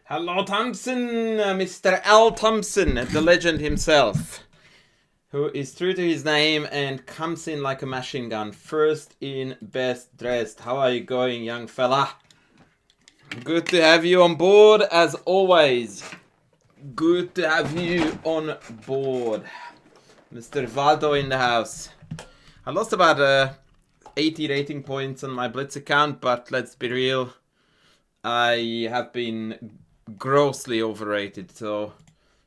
Hello, Thompson, Mr. L. Thompson, the legend himself, who is true to his name and comes in like a machine gun. First in, best dressed. How are you going, young fella? Good to have you on board, as always. Good to have you on board. Mr. Valdo in the house. I lost about 80 rating points on my Blitz account, but let's be real. I have been grossly overrated, so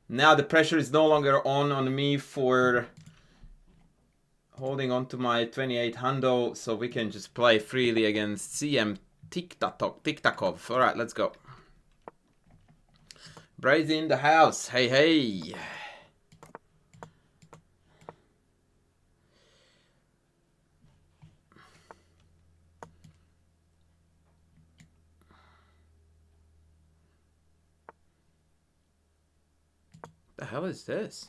now the pressure is no longer on me for holding on to my 28 hundo, so we can just play freely against CM Tiktakov. Alright, let's go. Brazy in the house. Hey, hey. The hell is this?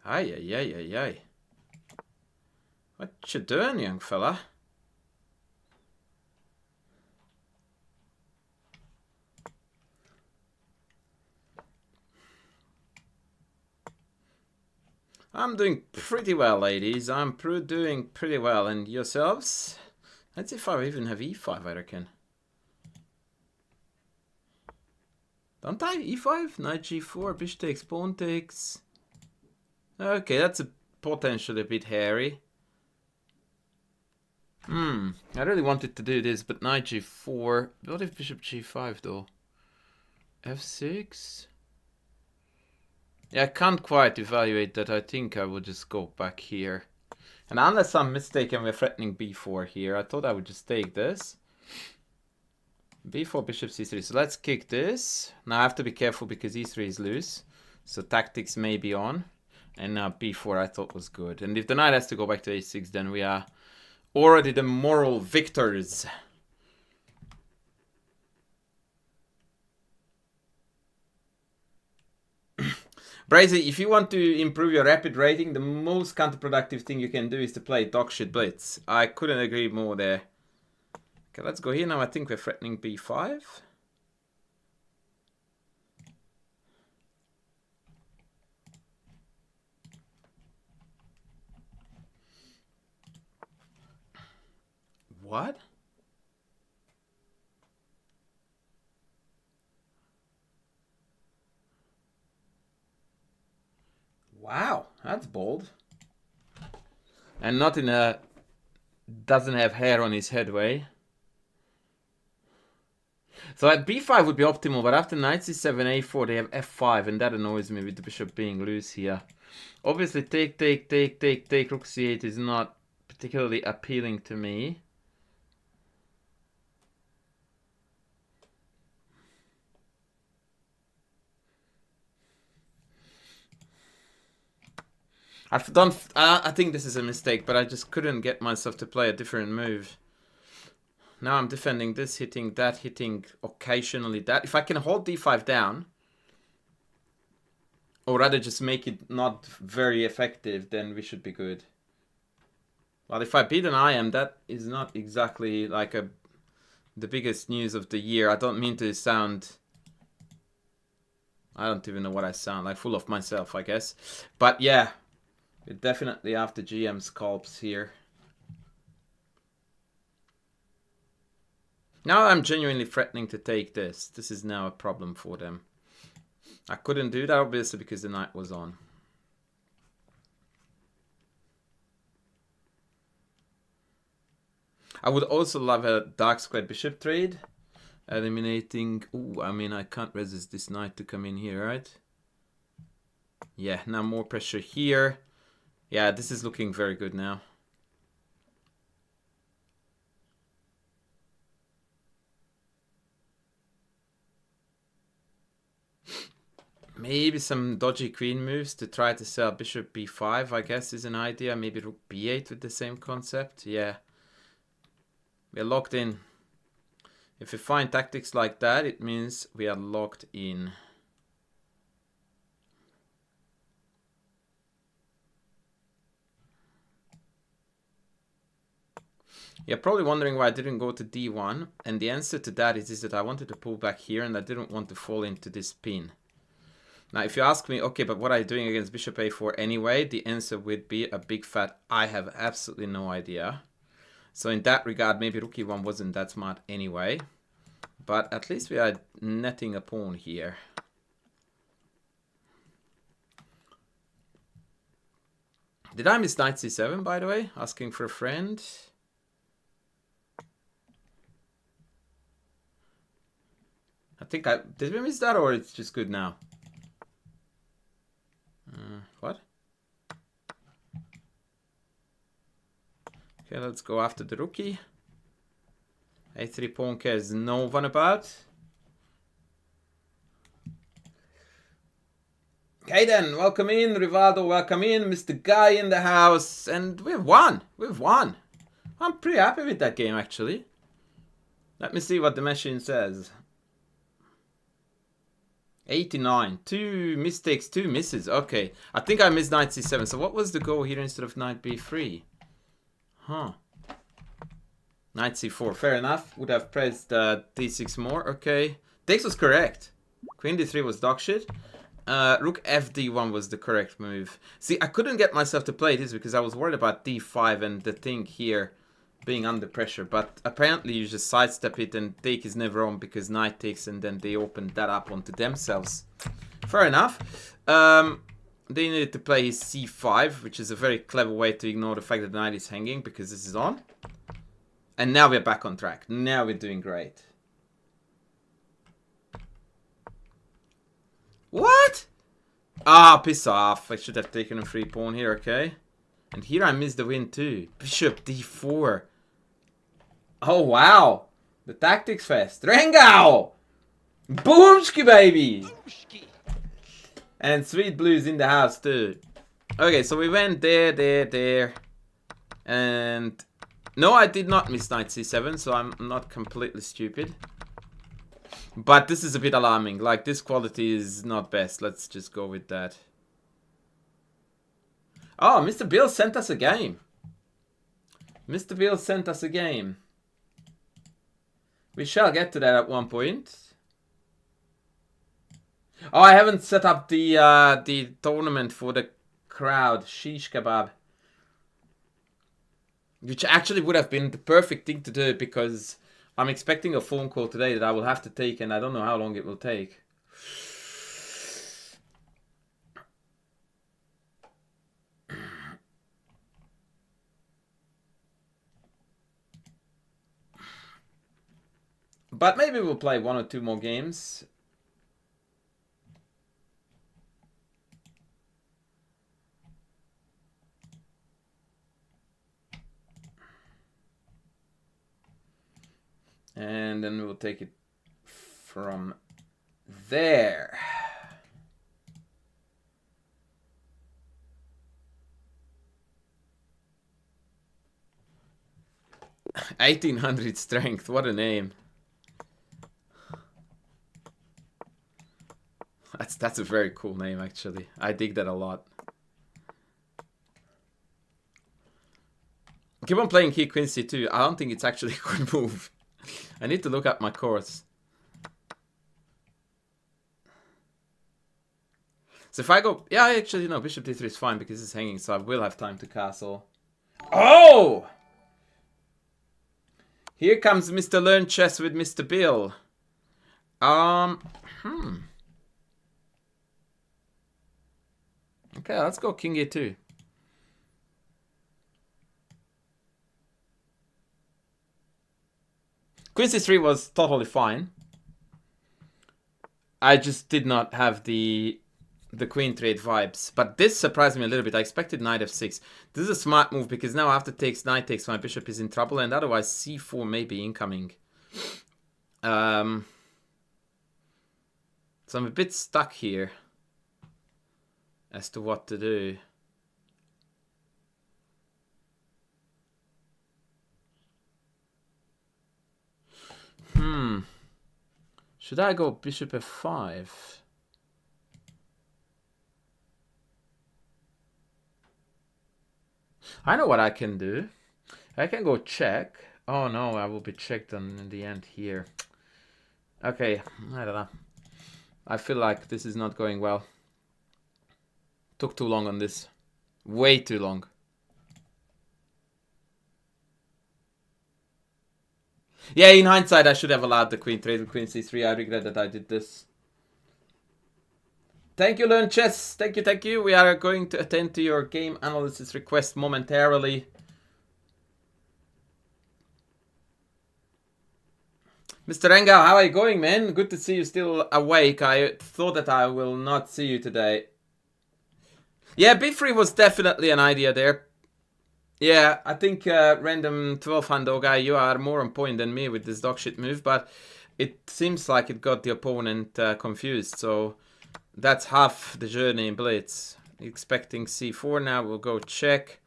Ay, ay, ay, ay, ay. What you doing, young fella? I'm doing pretty well, ladies. I'm doing pretty well. And yourselves? Let's see if I even have e5, I reckon. Don't I? e5? Knight g4, bishop takes, pawn takes. Okay, that's potentially a bit hairy. I really wanted to do this, but knight g4. What if bishop g5 though? f6? Yeah, I can't quite evaluate that. I think I would just go back here. And unless I'm mistaken, we're threatening b4 here. I thought I would just take this. b4, bishop c3. So let's kick this. Now I have to be careful because e3 is loose. So tactics may be on. And now b4 I thought was good. And if the knight has to go back to a6, then we are already the moral victors. Brazy, if you want to improve your rapid rating, the most counterproductive thing you can do is to play dogshit blitz. I couldn't agree more there. Okay, let's go here now. I think we're threatening b5. What? Wow, that's bold. And not in a doesn't have hair on his head way. So at b5 would be optimal, but after knight c7, a4, they have f5, and that annoys me with the bishop being loose here. Obviously, take, rook c8 is not particularly appealing to me. I think this is a mistake, but I just couldn't get myself to play a different move. Now I'm defending this, hitting that, hitting occasionally that. If I can hold d5 down, or rather just make it not very effective, then we should be good. Well, if I beat an IM, that is not exactly like the biggest news of the year. I don't mean to sound... I don't even know what I sound like, full of myself, I guess. But yeah, we're definitely after GM scalps here. Now I'm genuinely threatening to take this. This is now a problem for them. I couldn't do that, obviously, because the knight was on. I would also love a dark square bishop trade. Eliminating... Ooh, I mean, I can't resist this knight to come in here, right? Yeah, now more pressure here. Yeah, this is looking very good now. Maybe some dodgy queen moves to try to sell bishop b5, I guess, is an idea. Maybe rook b8 with the same concept. Yeah. We're locked in. If we find tactics like that, it means we are locked in. You're probably wondering why I didn't go to d1, and the answer to that is that I wanted to pull back here and I didn't want to fall into this pin. Now, if you ask me, okay, but what are you doing against bishop a4 anyway? The answer would be a big fat, I have absolutely no idea. So in that regard, maybe rook e1 wasn't that smart anyway. But at least we are netting a pawn here. Did I miss knight c7, by the way? Asking for a friend. I think did we miss that, or it's just good now? What? Okay, let's go after the rookie. a3 pawn cares no one about. Okay then, welcome in, Rivaldo, welcome in, Mr. Guy in the house, and we've won. We've won. I'm pretty happy with that game, actually. Let me see what the machine says. 89. 2 mistakes, 2 misses. Okay. I think I missed knight c7. So what was the goal here instead of knight b3? Huh. Knight c4. Fair enough. Would have pressed d6 more. Okay. Takes was correct. Queen d3 was dog shit. Rook fd1 was the correct move. See, I couldn't get myself to play this because I was worried about d5 and the thing here being under pressure, but apparently you just sidestep it and take is never on because knight takes, and then they open that up onto themselves. Fair enough. They needed to play his c5, which is a very clever way to ignore the fact that the knight is hanging because this is on. And now we're back on track. Now we're doing great. What? Ah, piss off. I should have taken a free pawn here, okay? And here I missed the win too. Bishop d4. Oh, wow. The tactics fest. Rengao! Boomski, baby! And Sweet Blue's in the house too. Okay, so we went there. And... no, I did not miss knight c7, so I'm not completely stupid. But this is a bit alarming. Like, this quality is not best. Let's just go with that. Oh, Mr. Bill sent us a game. Mr. Bill sent us a game. We shall get to that at one point. Oh, I haven't set up the tournament for the crowd. Shish kebab. Which actually would have been the perfect thing to do because I'm expecting a phone call today that I will have to take and I don't know how long it will take. But maybe we'll play 1 or 2 more games. And then we'll take it from there. $1800 strength, what a name. That's a very cool name, actually. I dig that a lot. Keep on playing here, Queen c2. I don't think it's actually a good move. I need to look at my course. So if I go... yeah, actually, no. Bishop d3 is fine because it's hanging, so I will have time to castle. Oh! Here comes Mr. Learn Chess with Mr. Bill. Okay, let's go king a2. Queen c3 was totally fine. I just did not have the queen trade vibes. But this surprised me a little bit. I expected knight f6. This is a smart move because now after takes, knight takes, my bishop is in trouble. And otherwise c4 may be incoming. So I'm a bit stuck here as to what to do. Should I go bishop f5? I know what I can do. I can go check. Oh no, I will be checked on in the end here. Okay, I don't know. I feel like this is not going well. Took too long on this. Way too long. Yeah, in hindsight, I should have allowed the queen trade with queen c3. I regret that I did this. Thank you, Learn Chess. Thank you, thank you. We are going to attend to your game analysis request momentarily. Mr. Engel, how are you going, man? Good to see you still awake. I thought that I will not see you today. Yeah, b3 was definitely an idea there. Yeah, I think random 12-hand guy, you are more on point than me with this dogshit move, but it seems like it got the opponent confused, so that's half the journey in Blitz. Expecting c4 now, we'll go check.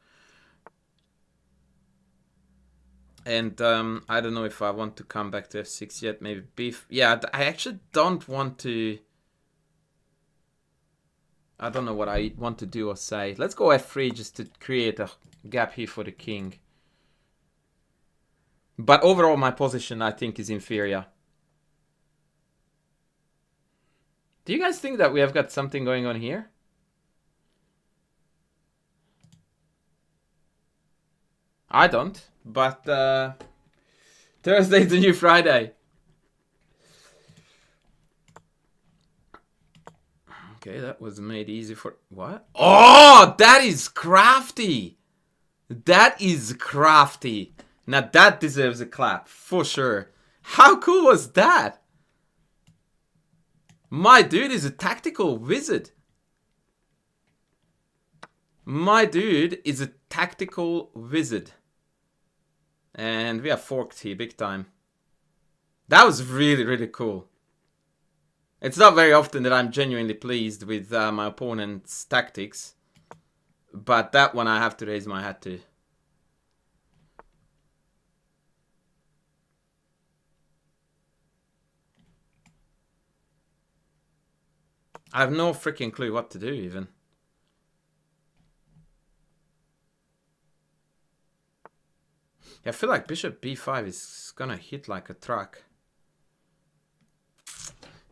And I don't know if I want to come back to f6 yet, maybe b... Yeah, I actually don't want to... I don't know what I want to do or say. Let's go f3 just to create a gap here for the king. But overall, my position, I think, is inferior. Do you guys think that we have got something going on here? I don't, but Thursday's the new Friday. Okay, that was made easy for... What? Oh, that is crafty! That is crafty. Now that deserves a clap, for sure. How cool was that? My dude is a tactical wizard. My dude is a tactical wizard. And we are forked here, big time. That was really, really cool. It's not very often that I'm genuinely pleased with my opponent's tactics. But that one I have to raise my hat to. I have no freaking clue what to do, even. I feel like bishop b5 is gonna hit like a truck.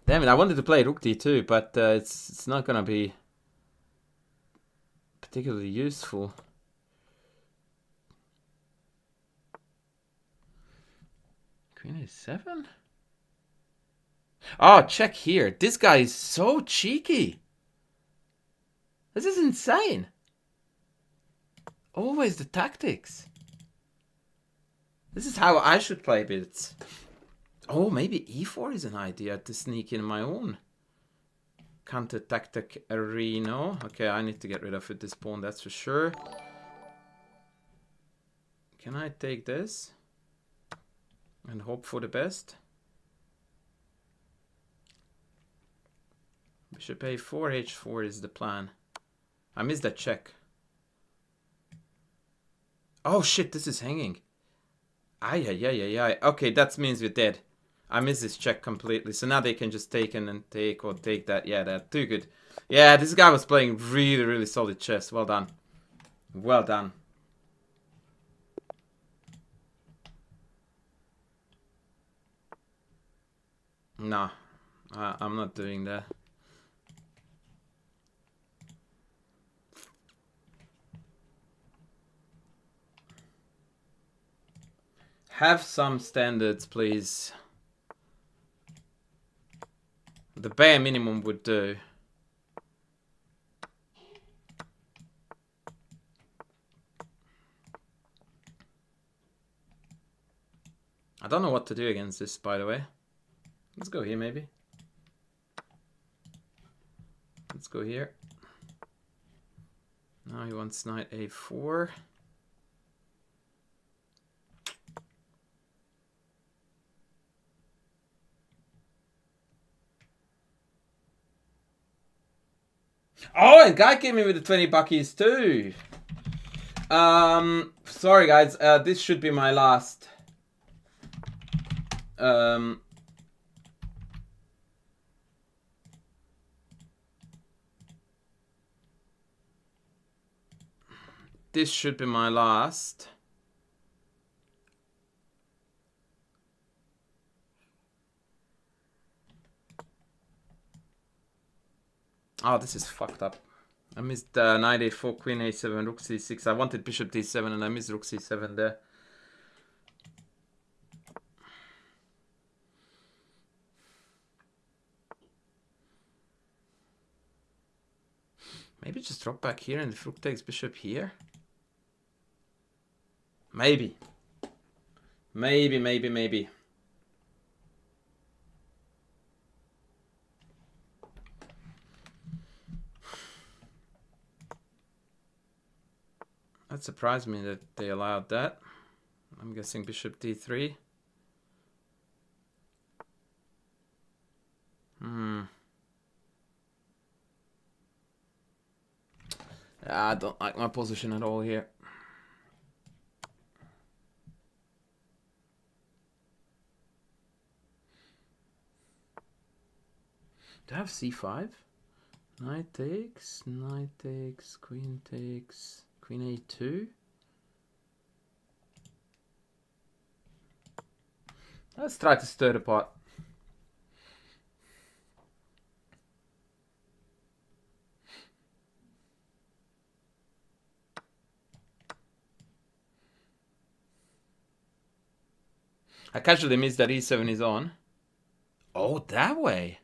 Damn it, I wanted to play rook d2, but it's not gonna be particularly useful. Queen a7? Oh, check here. This guy is so cheeky. This is insane. Always the tactics. This is how I should play Blitz. Oh, maybe e4 is an idea to sneak in my own counter tactic arena. Okay, I need to get rid of it, this pawn, that's for sure. Can I take this and hope for the best? Bishop a4, h4 is the plan. I missed that check. Oh shit, this is hanging. Ay. Okay, that means we're dead. I missed this check completely. So now they can just take and take or take that. Yeah, that's too good. Yeah, this guy was playing really, really solid chess. Well done. Well done. No, I'm not doing that. Have some standards, please. The bare minimum would do. I don't know what to do against this, by the way. Let's go here, maybe. Let's go here. Now he wants knight a4. Oh, and guy came in with the 20 buckies too. Sorry guys, this should be my last. This should be my last Oh, this is fucked up. I missed knight a4, queen a7, rook c6. I wanted bishop d7 and I missed rook c7 there. Maybe just drop back here and if rook takes bishop here. Maybe. Maybe. That surprised me that they allowed that. I'm guessing bishop d3. I don't like my position at all here. Do I have c5? Knight takes, queen takes, queen a2. Let's try to stir the pot. I casually missed that e7 is on. Oh, that way.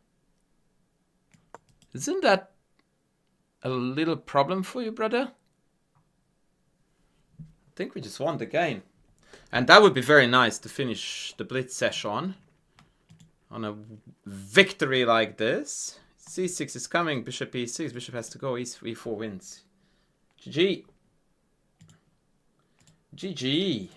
Isn't that a little problem for you, brother? I think we just won the game. And that would be very nice to finish the Blitz session on a victory like this. c6 is coming, bishop e6, bishop has to go, e4 wins. GG. GG.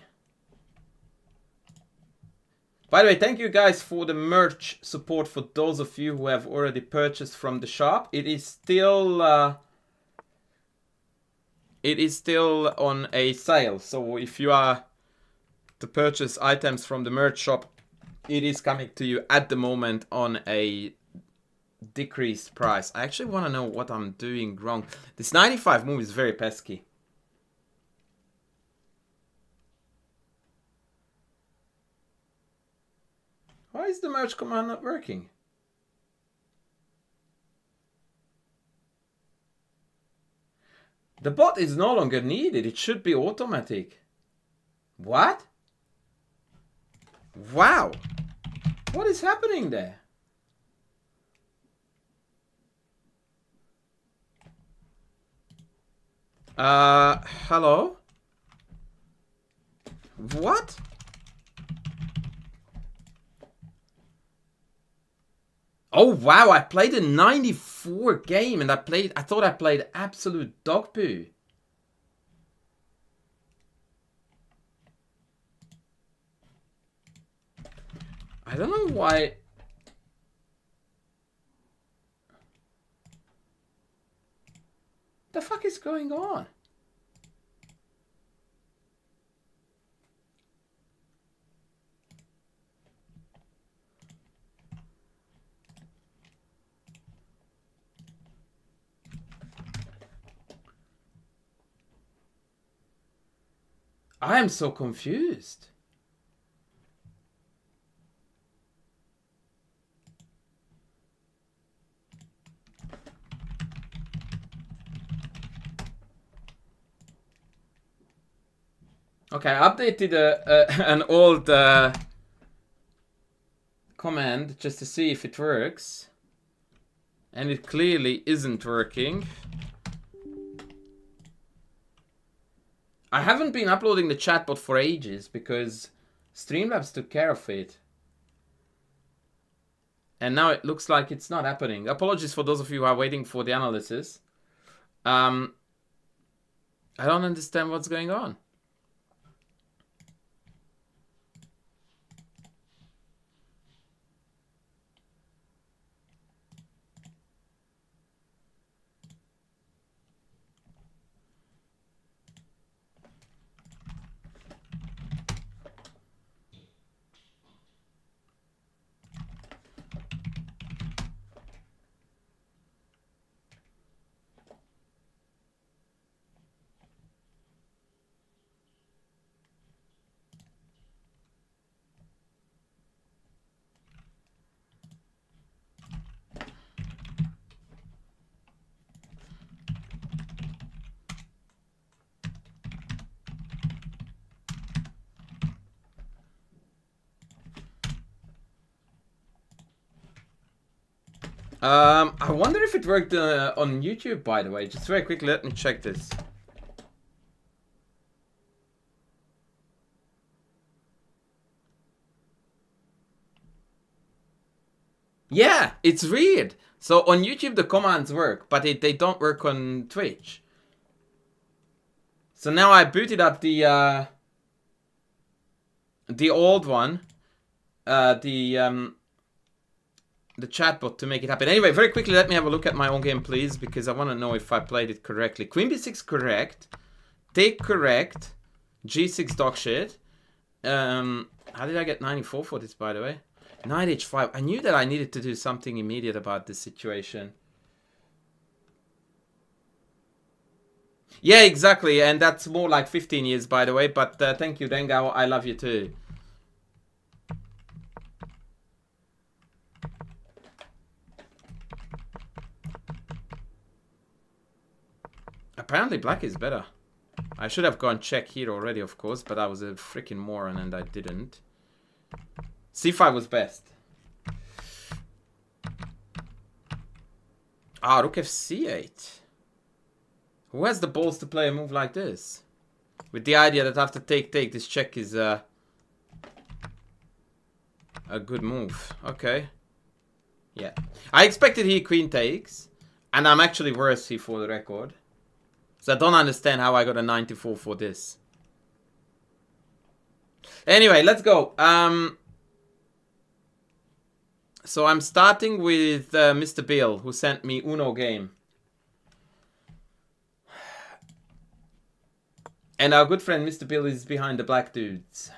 By the way, thank you guys for the merch support for those of you who have already purchased from the shop. It is still on a sale. So if you are to purchase items from the merch shop, it is coming to you at the moment on a decreased price. I actually want to know what I'm doing wrong. This 95 move is very pesky. Why is the merge command not working? The bot is no longer needed. It should be automatic. What? Wow. What is happening there? Hello? What? Oh wow, I played a 94 game and I thought I played absolute dog poo. I don't know why. The fuck is going on? I am so confused. Okay, I updated an old command just to see if it works. And it clearly isn't working. I haven't been uploading the chatbot for ages because Streamlabs took care of it. And now it looks like it's not happening. Apologies for those of you who are waiting for the analysis. I don't understand what's going on. I wonder if it worked on YouTube, by the way. Just very quickly, let me check this. Yeah, it's weird. So on YouTube the commands work, but they don't work on Twitch. So now I booted up the old one, the chatbot to make it happen. Anyway, very quickly, let me have a look at my own game, please, because I want to know if I played it correctly. Queen b6 correct, take correct, g6 dog shit. How did I get 94 for this, by the way? Knight h5. I knew that I needed to do something immediate about this situation. Yeah, exactly, and that's more like 15 years, by the way, but thank you, Dengao, I love you too. Apparently black is better. I should have gone check here already, of course, but I was a freaking moron and I didn't. c5 was best. Ah, rook fc8. Who has the balls to play a move like this? With the idea that after take, this check is a good move. Okay. Yeah. I expected he queen takes. And I'm actually worse here for the record. So I don't understand how I got a 94 for this. Anyway, let's go. So I'm starting with Mr. Bill, who sent me Uno game. And our good friend Mr. Bill is behind the black dudes.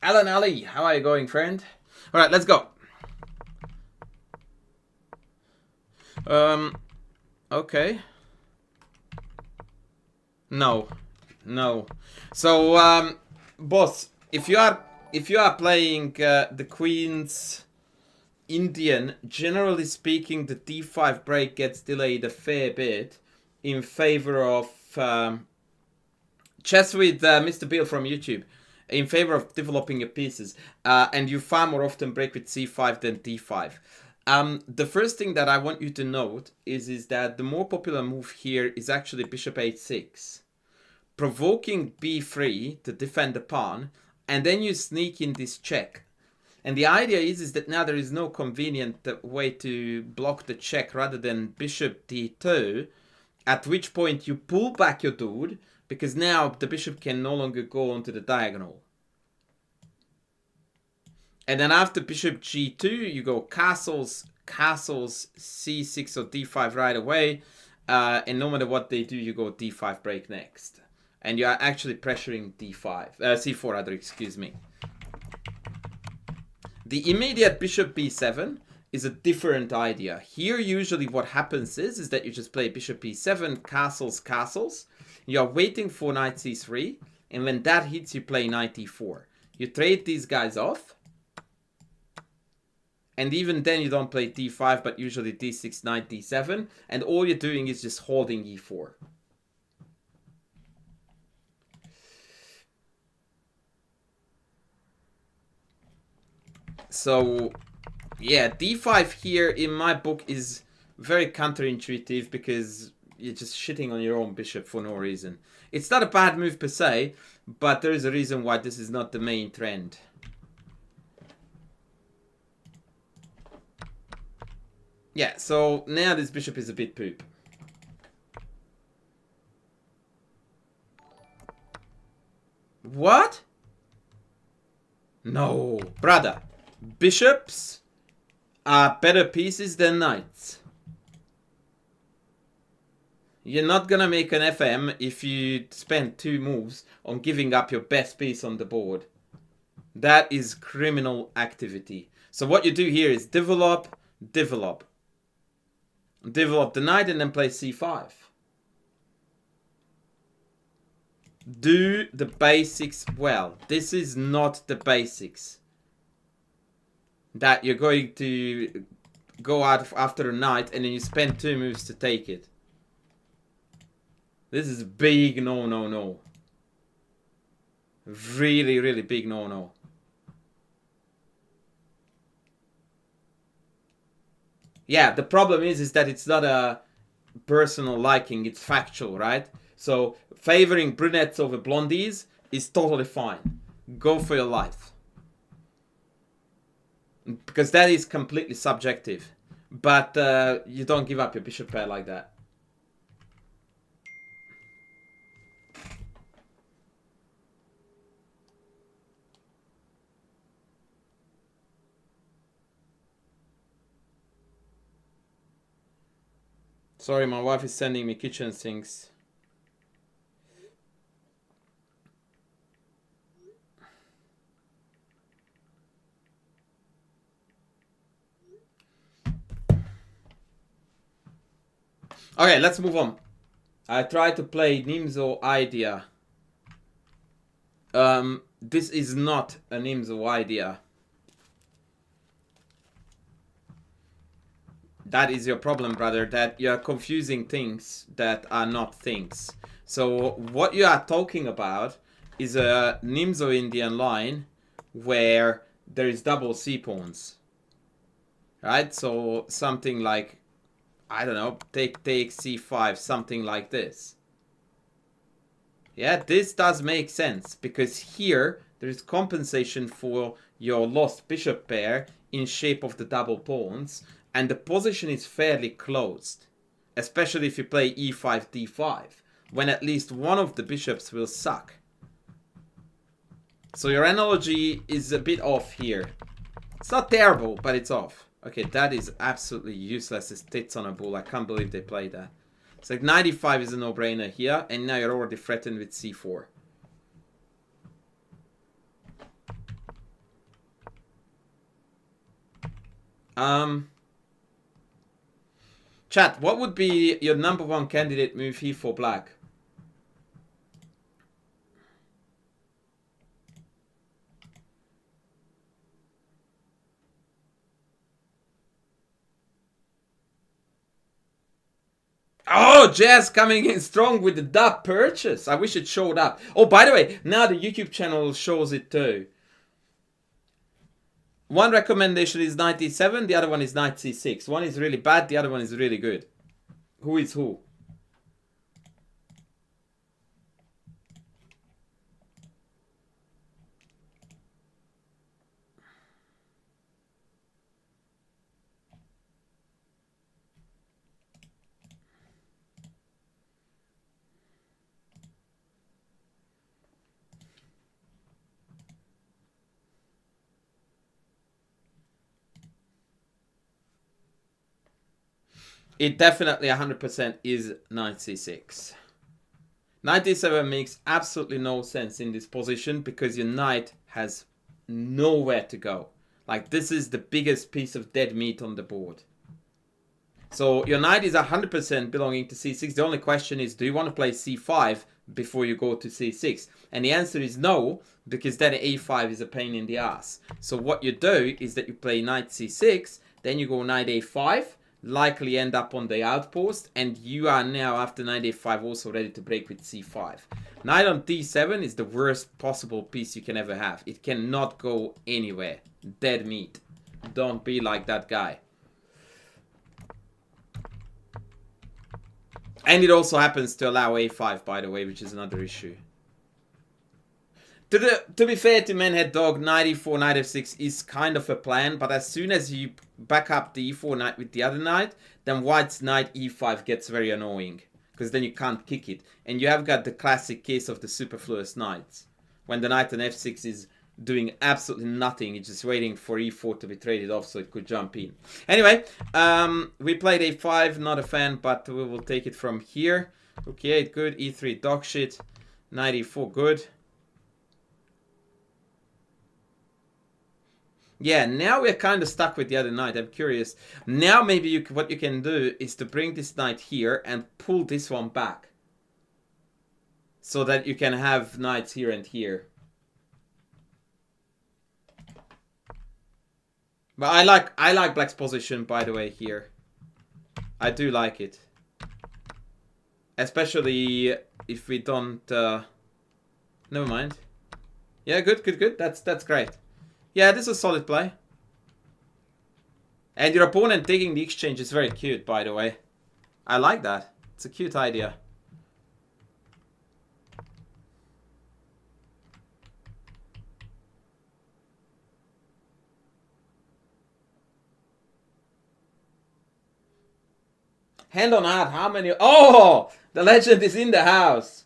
Alan Ali, how are you going, friend? Alright, let's go. Okay. No. So, boss, if you are playing the Queen's Indian, generally speaking, the d5 break gets delayed a fair bit in favor of chess with Mr. Bill from YouTube. In favor of developing your pieces, and you far more often break with c5 than d5. The first thing that I want you to note is that the more popular move here is actually bishop h6. Provoking b3 to defend the pawn, and then you sneak in this check. And the idea is that now there is no convenient way to block the check rather than bishop d2, at which point you pull back your dude, because now the bishop can no longer go onto the diagonal. And then after bishop g2, you go castles, c6 or d5 right away. And no matter what they do, you go d5 break next. And you are actually pressuring d5, c4 rather, excuse me. The immediate bishop b7 is a different idea. Here usually what happens is that you just play bishop b7, castles. You are waiting for knight c3, and when that hits, you play knight e4. You trade these guys off, and even then you don't play d5, but usually d6, knight d7, and all you're doing is just holding e4. So, yeah, d5 here in my book is very counterintuitive because you're just shitting on your own bishop for no reason. It's not a bad move per se, but there is a reason why this is not the main trend. Yeah, so now this bishop is a bit poop. What? No, brother. Bishops are better pieces than knights. You're not gonna make an FM if you spend 2 moves on giving up your best piece on the board. That is criminal activity. So what you do here is develop the knight and then play c5. Do the basics well. This is not the basics that you're going to go out after a knight and then you spend 2 moves to take it. This is big no. Really, really big no. Yeah, the problem is that it's not a personal liking, it's factual, right? So favoring brunettes over blondies is totally fine. Go for your life. Because that is completely subjective. But you don't give up your bishop pair like that. Sorry, my wife is sending me kitchen sinks. Okay, let's move on. I tried to play Nimzo idea. This is not a Nimzo idea. That is your problem, brother, that you are confusing things that are not things. So what you are talking about is a Nimzo Indian line where there is double c-pawns. Right? So something like, I don't know, take c5, something like this. Yeah, this does make sense because here there is compensation for your lost bishop pair in shape of the double pawns. And the position is fairly closed, especially if you play e5, d5, when at least one of the bishops will suck. So your analogy is a bit off here. It's not terrible, but it's off. Okay, that is absolutely useless as tits on a bull. I can't believe they played that. It's like 95 is a no-brainer here, and now you're already threatened with c4. Chat, what would be your #1 candidate move here for black? Oh, Jazz coming in strong with the dub purchase. I wish it showed up. Oh, by the way, now the YouTube channel shows it too. One recommendation is knight e7, the other one is knight c6. One is really bad, the other one is really good. Who is who? It definitely 100% is knight c6. Knight e7 makes absolutely no sense in this position because your knight has nowhere to go. Like, this is the biggest piece of dead meat on the board. So your knight is 100% belonging to c6. The only question is, do you want to play c5 before you go to c6? And the answer is no, because then a5 is a pain in the ass. So what you do is that you play knight c6, then you go knight a5, likely end up on the outpost, and you are now, after knight a5, also ready to break with c5. Knight on d7 is the worst possible piece you can ever have. It cannot go anywhere. Dead meat. Don't be like that guy. And it also happens to allow a5, by the way, which is another issue. To be fair to Manhead Dog, knight e4, knight f6 is kind of a plan, but as soon as you back up the e4 knight with the other knight, then white's knight e5 gets very annoying, because then you can't kick it. And you have got the classic case of the superfluous knights, when the knight on f6 is doing absolutely nothing, it's just waiting for e4 to be traded off so it could jump in. Anyway, we played a5, not a fan, but we will take it from here. Okay, good, e3 dog shit, knight e4 good. Yeah, now we're kind of stuck with the other knight. I'm curious. Now maybe what you can do is to bring this knight here and pull this one back. So that you can have knights here and here. But I like black's position, by the way, here. I do like it. Especially if we don't... Never mind. Yeah, good, good, good. That's great. Yeah, this is a solid play. And your opponent taking the exchange is very cute, by the way. I like that. It's a cute idea. Hand on heart, how many... Oh! The legend is in the house.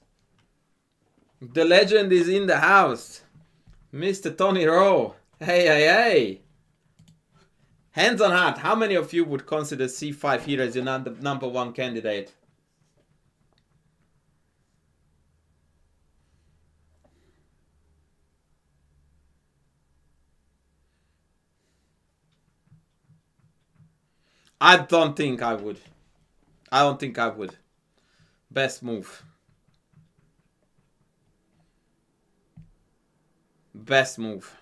The legend is in the house. Mr. Tony Rowe. Hey, hey, hey. Hands on heart, how many of you would consider c5 here as your number one candidate? I don't think I would. I don't think I would. Best move. Best move.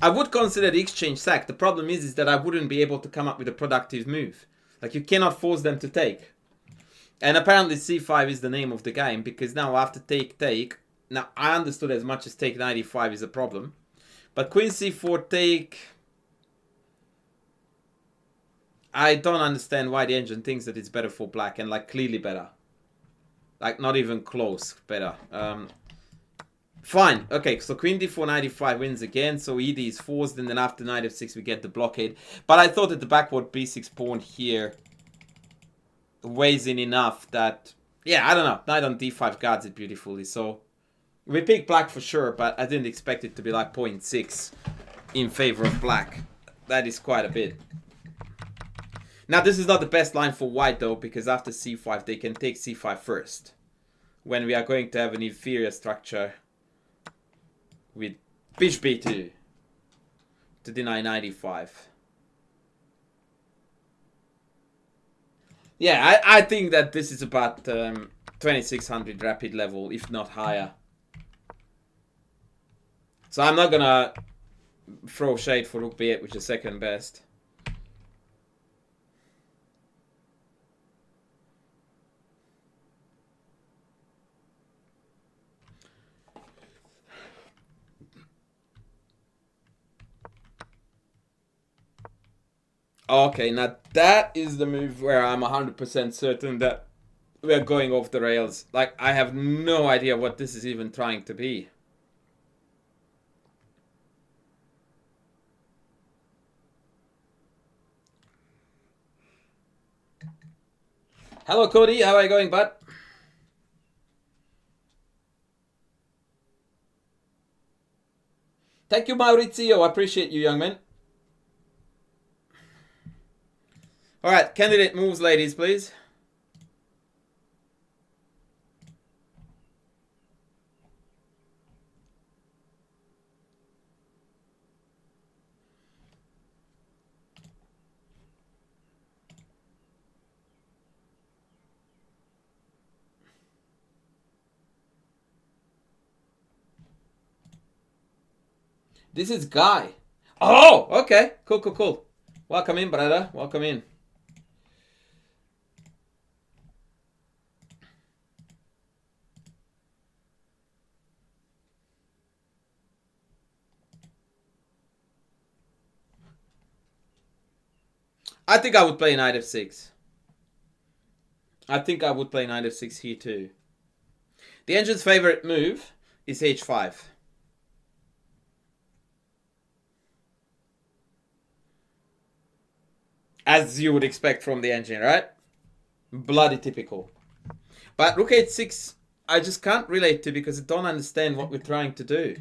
I would consider the exchange sack. The problem is that I wouldn't be able to come up with a productive move. Like, you cannot force them to take. And apparently c5 is the name of the game, because now after take... Now, I understood as much as take 95 is a problem. But queen c4 take... I don't understand why the engine thinks that it's better for black, and like clearly better. Like not even close better. Fine. Okay, so queen d4 95 wins again, so ed is forced, and then after knight f6 we get the blockade. But I thought that the backward b6 pawn here weighs in enough that... Yeah, I don't know. Knight on d5 guards it beautifully, so... We picked black for sure, but I didn't expect it to be like 0.6 in favor of black. That is quite a bit. Now, this is not the best line for white, though, because after c5, they can take c5 first. When we are going to have an inferior structure with bishop b2 to deny 95. Yeah, I think that this is about 2600 rapid level, if not higher. So I'm not gonna throw shade for rook b8, which is second best. Okay, now that is the move where I'm 100% certain that we're going off the rails. Like, I have no idea what this is even trying to be. Hello, Cody. How are you going, bud? Thank you, Maurizio. I appreciate you, young man. Alright, candidate moves, ladies, please. This is Guy. Oh, okay. Cool, cool, cool. Welcome in, brother. Welcome in. I think I would play knight f6. I think I would play knight f6 here too. The engine's favorite move is h5. As you would expect from the engine, right? Bloody typical. But rook h6, I just can't relate to because I don't understand what we're trying to do.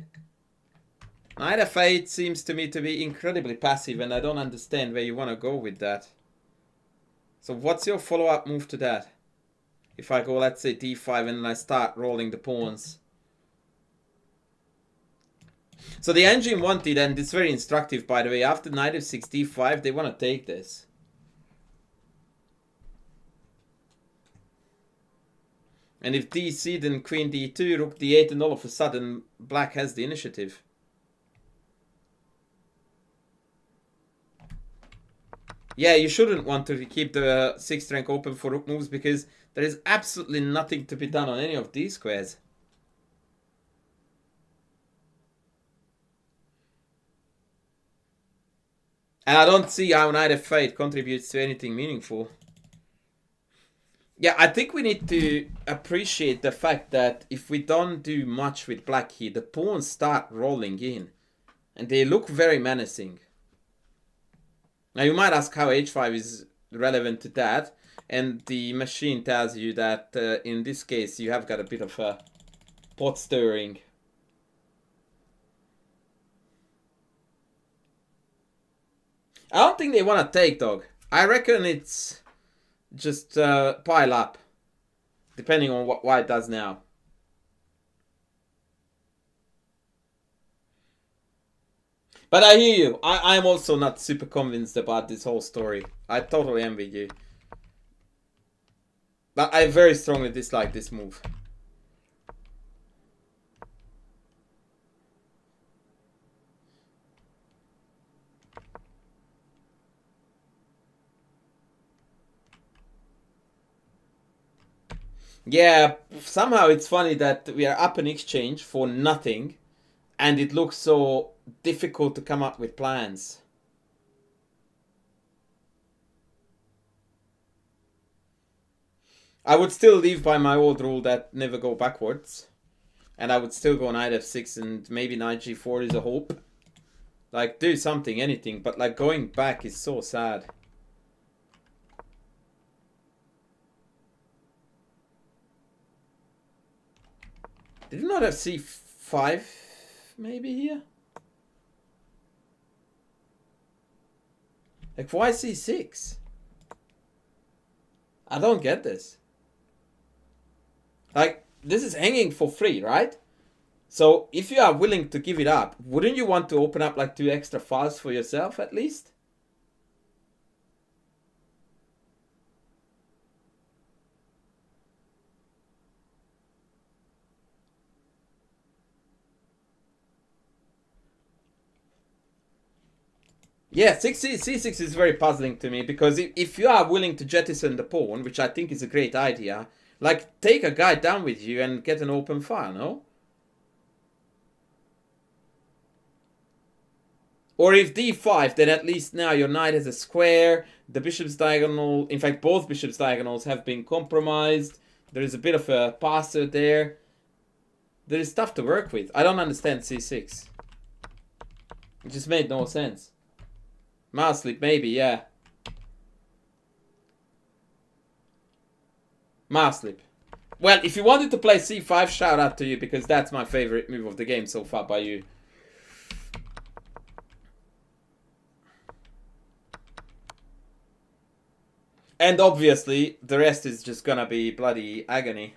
Knight f8 seems to me to be incredibly passive, and I don't understand where you want to go with that. So what's your follow-up move to that? If I go, let's say, d5 and I start rolling the pawns. So the engine wanted, and it's very instructive, by the way, after knight f6, d5, they want to take this. And if dc, then queen d2, rook d8, and all of a sudden, black has the initiative. Yeah, you shouldn't want to keep the 6th rank open for rook moves because there is absolutely nothing to be done on any of these squares. And I don't see how knight f8 contributes to anything meaningful. Yeah, I think we need to appreciate the fact that if we don't do much with black here, the pawns start rolling in. And they look very menacing. Now you might ask how h5 is relevant to that. And the machine tells you that in this case you have got a bit of a pot stirring. I don't think they want to take, dog. I reckon it's just pile up. Depending on what white does now. But I hear you. I'm also not super convinced about this whole story. I totally envy you. But I very strongly dislike this move. Yeah, somehow it's funny that we are up an exchange for nothing, and it looks so difficult to come up with plans. I would still leave by my old rule that never go backwards. And I would still go knight f6 and maybe knight g4 is a hope. Like, do something, anything, but like going back is so sad. Did you not have c5 maybe here? Like, why c6? I don't get this. Like, this is hanging for free, right? So, if you are willing to give it up, wouldn't you want to open up like 2 extra files for yourself at least? Yeah, c6 is very puzzling to me because if you are willing to jettison the pawn, which I think is a great idea, like take a guy down with you and get an open file, no? Or if d5, then at least now your knight has a square, the bishop's diagonal, in fact both bishop's diagonals have been compromised, there is a bit of a passer there. There is stuff to work with. I don't understand c6. It just made no sense. Mouse sleep, maybe, yeah. Mouse sleep. Well, if you wanted to play c5, shout out to you because that's my favorite move of the game so far by you. And obviously, the rest is just gonna be bloody agony.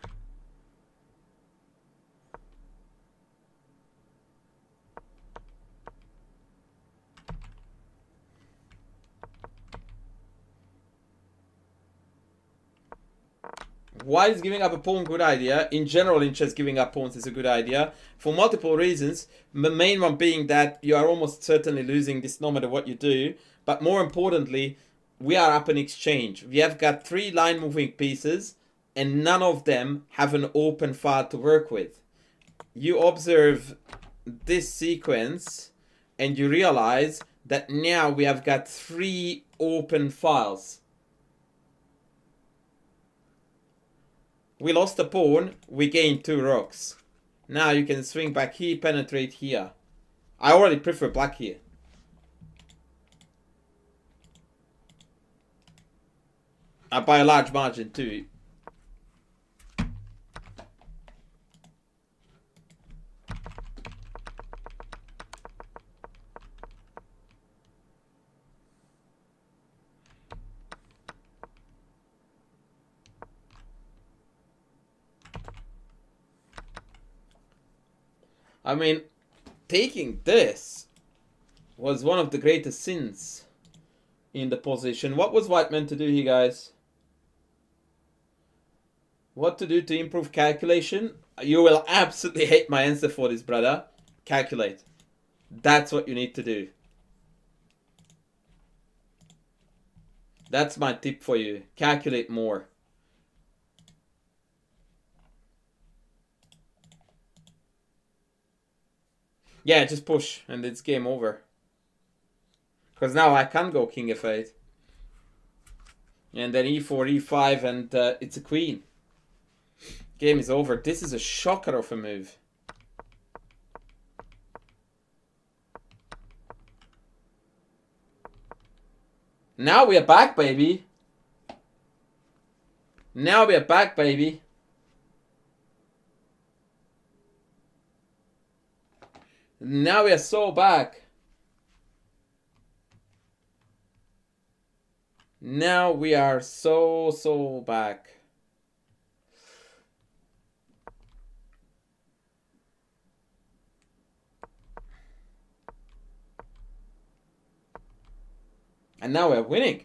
Why is giving up a pawn a good idea? In general, in chess, giving up pawns is a good idea for multiple reasons. The main one being that you are almost certainly losing this no matter what you do. But more importantly, we are up an exchange. We have got 3 line moving pieces and none of them have an open file to work with. You observe this sequence and you realize that now we have got 3 open files. We lost a pawn, we gained 2 rocks. Now you can swing back here, penetrate here. I already prefer black here. By a large margin too. I mean, taking this was one of the greatest sins in the position. What was white meant to do here, guys? What to do to improve calculation? You will absolutely hate my answer for this, brother. Calculate. That's what you need to do. That's my tip for you. Calculate more. Yeah, just push and it's game over. Because now I can go king f8. And then e4, e5, and it's a queen. Game is over. This is a shocker of a move. Now we are back, baby. Now we are back, baby. Now we are so back. Now we are so back. And now we're winning.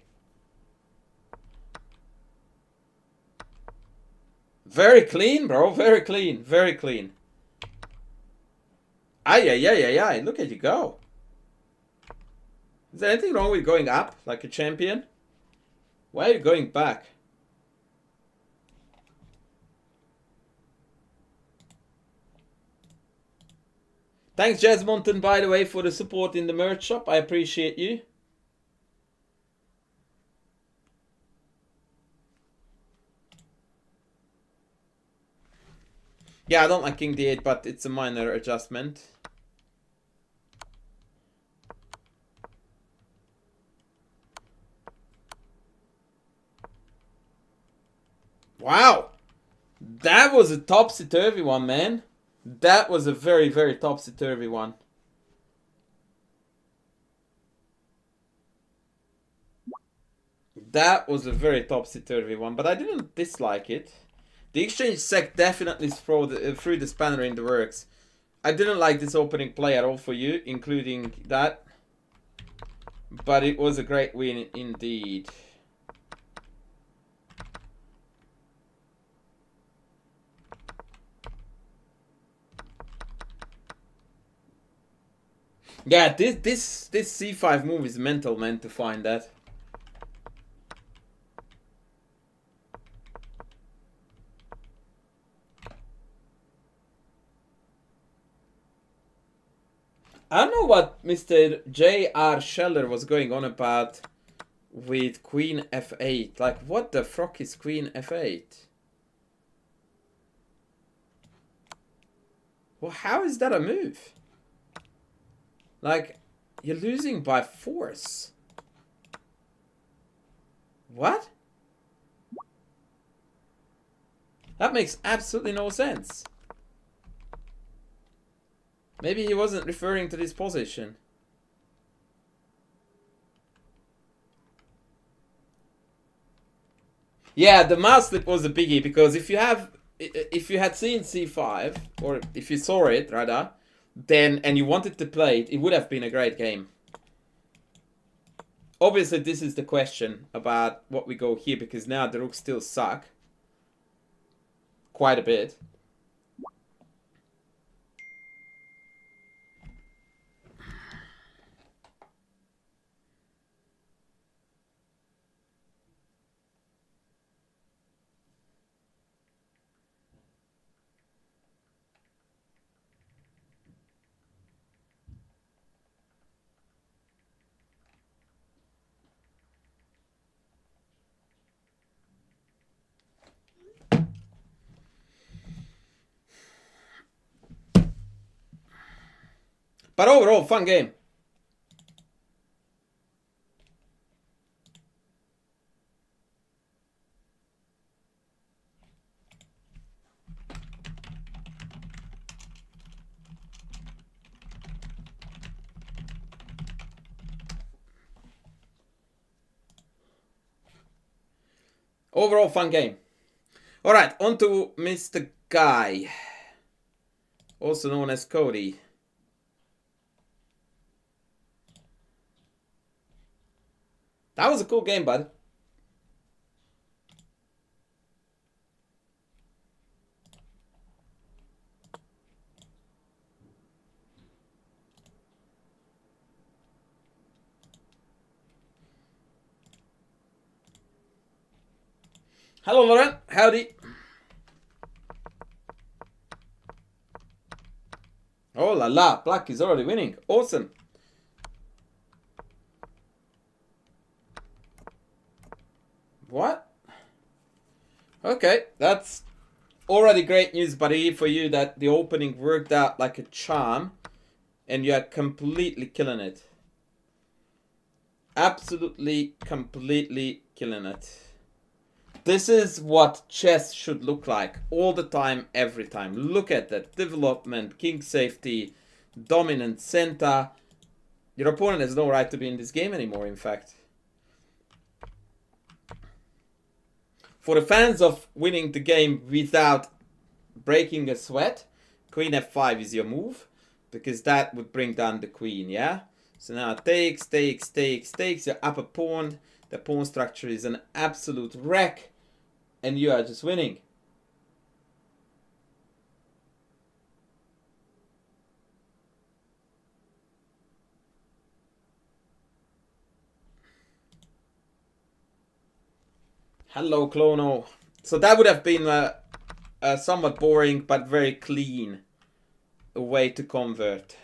Very clean, bro. Very clean. Very clean. Ay. Look at you go. Is there anything wrong with going up like a champion? Why are you going back? Thanks, Jasmonton, by the way, for the support in the merch shop. I appreciate you. Yeah, I don't like king d8, but it's a minor adjustment. Wow! That was a topsy-turvy one, man. That was a very topsy-turvy one. That was a very topsy-turvy one, but I didn't dislike it. The exchange sec definitely threw the spanner in the works. I didn't like this opening play at all for you, including that. But it was a great win indeed. Yeah, this c5 move is mental, man, to find that. I don't know what Mr. J.R. Scheller was going on about with Queen f8. Like, what the frock is Queen f8? Well, how is that a move? Like, you're losing by force. What? That makes absolutely no sense. Maybe he wasn't referring to this position. Yeah, the mouse slip was a biggie, because if you had seen c5, or if you saw it rather, then and you wanted to play it, it would have been a great game. Obviously, this is the question about what we go here, because now the rooks still suck quite a bit. But overall, fun game. Overall, fun game. Alright, on to Mr. Guy, also known as Cody. That was a cool game, bud. Hello, Laurent. Howdy. Oh la la, black is already winning. Awesome. What? Okay, that's already great news, buddy, for you that the opening worked out like a charm and you are completely killing it. Absolutely, completely killing it. This is what chess should look like all the time, every time. Look at that. Development, king safety, dominant center. Your opponent has no right to be in this game anymore, in fact. For the fans of winning the game without breaking a sweat, queen f5 is your move, because that would bring down the queen, yeah? So now takes, your upper pawn. The pawn structure is an absolute wreck, and you are just winning. Hello, Clono. So that would have been a somewhat boring but very clean way to convert.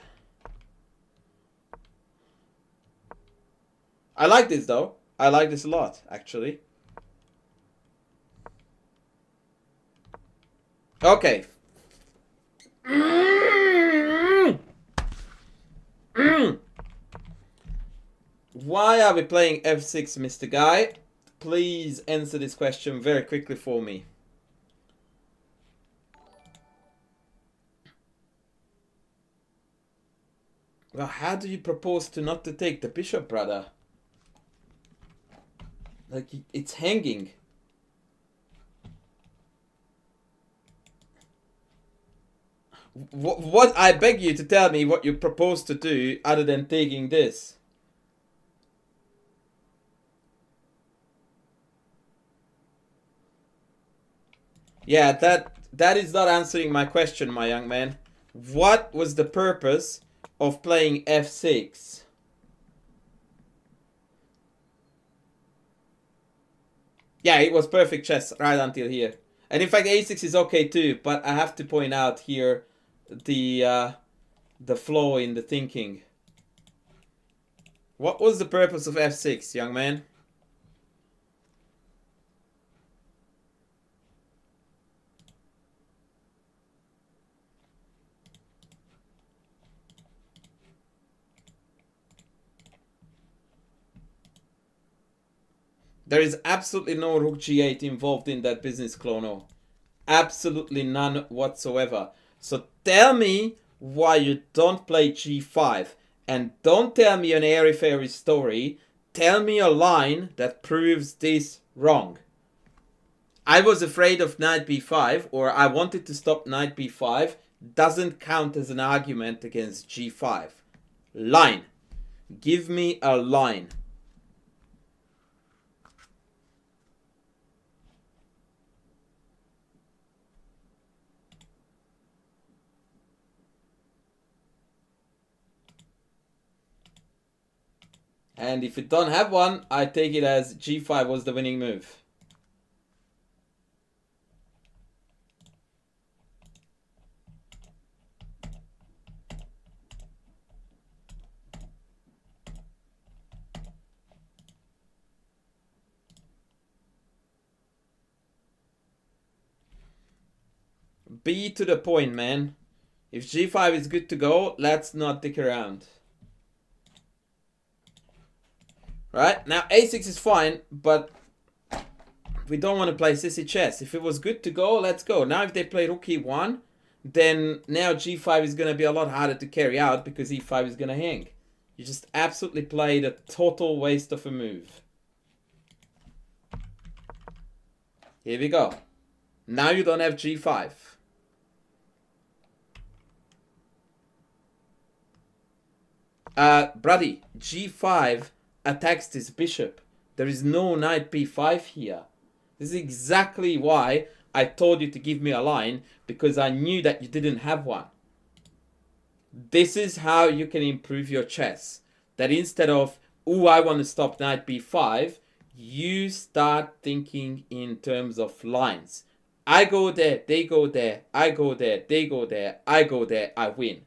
I like this though. I like this a lot, actually. Okay. Why are we playing f6, Mr. Guy? Please answer this question very quickly for me. Well, how do you propose to not to take the bishop, brother? Like, it's hanging. What I beg you to tell me what you propose to do other than taking this. Yeah, that is not answering my question, my young man. What was the purpose of playing f6? Yeah, it was perfect chess right until here. And in fact, a6 is okay too, but I have to point out here the flaw in the thinking. What was the purpose of f6, young man? There is absolutely no rook g8 involved in that business, Clono. Absolutely none whatsoever. So tell me why you don't play g5. And don't tell me an airy-fairy story. Tell me a line that proves this wrong. I was afraid of knight b5, or I wanted to stop knight b5. Doesn't count as an argument against g5. Line. Give me a line. And if you don't have one, I take it as g5 was the winning move. Be to the point, man. If g5 is good to go, let's not dick around. Right? Now, a6 is fine, but we don't want to play sissy chess. If it was good to go, let's go. Now, if they play rook e1, then now g5 is going to be a lot harder to carry out because e5 is going to hang. You just absolutely played a total waste of a move. Here we go. Now you don't have g5. Brady, g5 attacks this bishop. There is no knight b5 here. This is exactly why I told you to give me a line, because I knew that you didn't have one. This is how you can improve your chess. That instead of, ooh, I want to stop knight b5, You start thinking in terms of lines. I go there, they go there, I go there, they go there, I go there, I win.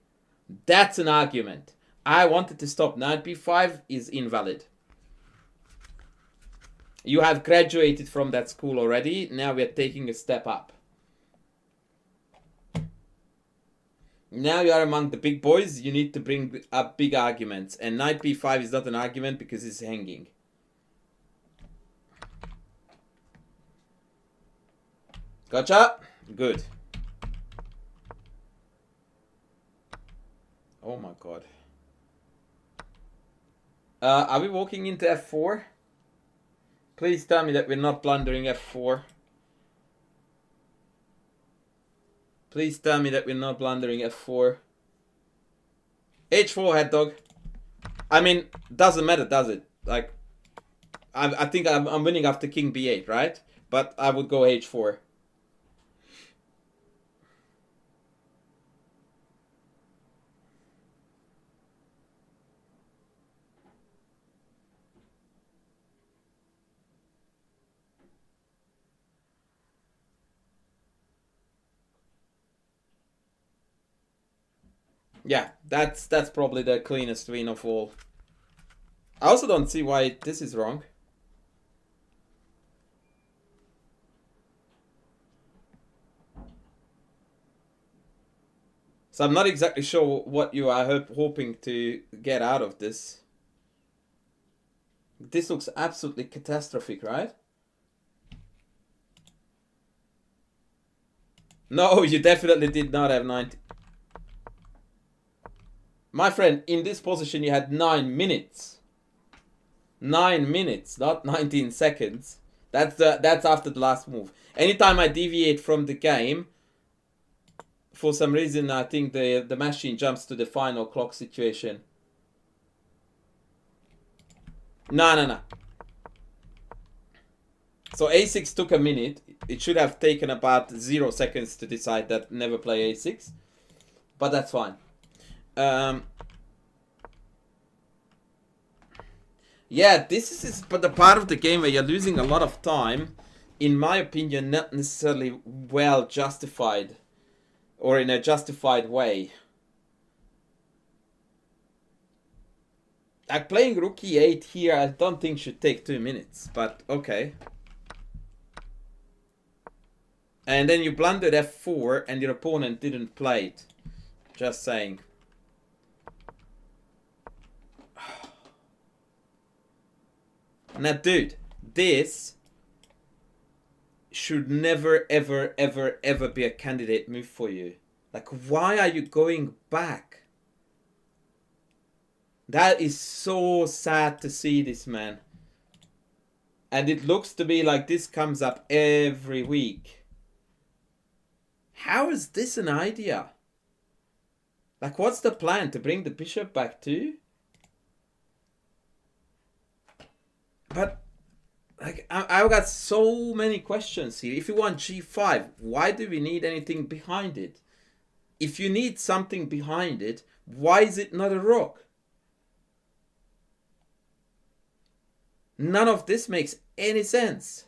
That's an argument. I wanted to stop knight b5 is invalid. You have graduated from that school already. Now we are taking a step up. Now you are among the big boys. You need to bring up big arguments. And knight b5 is not an argument because it's hanging. Gotcha? Good. Oh my god. Are we walking into f4? Please tell me that we're not blundering f4. Please tell me that we're not blundering f4. h4, head dog. I mean, doesn't matter, does it? Like, I think I'm winning after king b8, right? But I would go h4. Yeah, that's probably the cleanest win of all. I also don't see why this is wrong. So I'm not exactly sure what you are hoping to get out of this. This looks absolutely catastrophic, right? No, you definitely did not have 90. My friend, in this position you had 9 minutes. 9 minutes, not 19 seconds. That's after the last move. Anytime I deviate from the game, for some reason I think the machine jumps to the final clock situation. No. So a6 took a minute. It should have taken about 0 seconds to decide that never play a6. But that's fine. Yeah, this is but the part of the game where you're losing a lot of time, in my opinion, not necessarily well justified or in a justified way. Like playing rook e8 here, I don't think should take 2 minutes, but okay. And then you blundered f4 and your opponent didn't play it. Just saying. Now, dude, this should never, ever, ever, ever be a candidate move for you. Like, why are you going back? That is so sad to see this, man. And it looks to be like this comes up every week. How is this an idea? Like, what's the plan? To bring the bishop back too? But, like, I've got so many questions here. If you want g5, why do we need anything behind it? If you need something behind it, why is it not a rook? None of this makes any sense.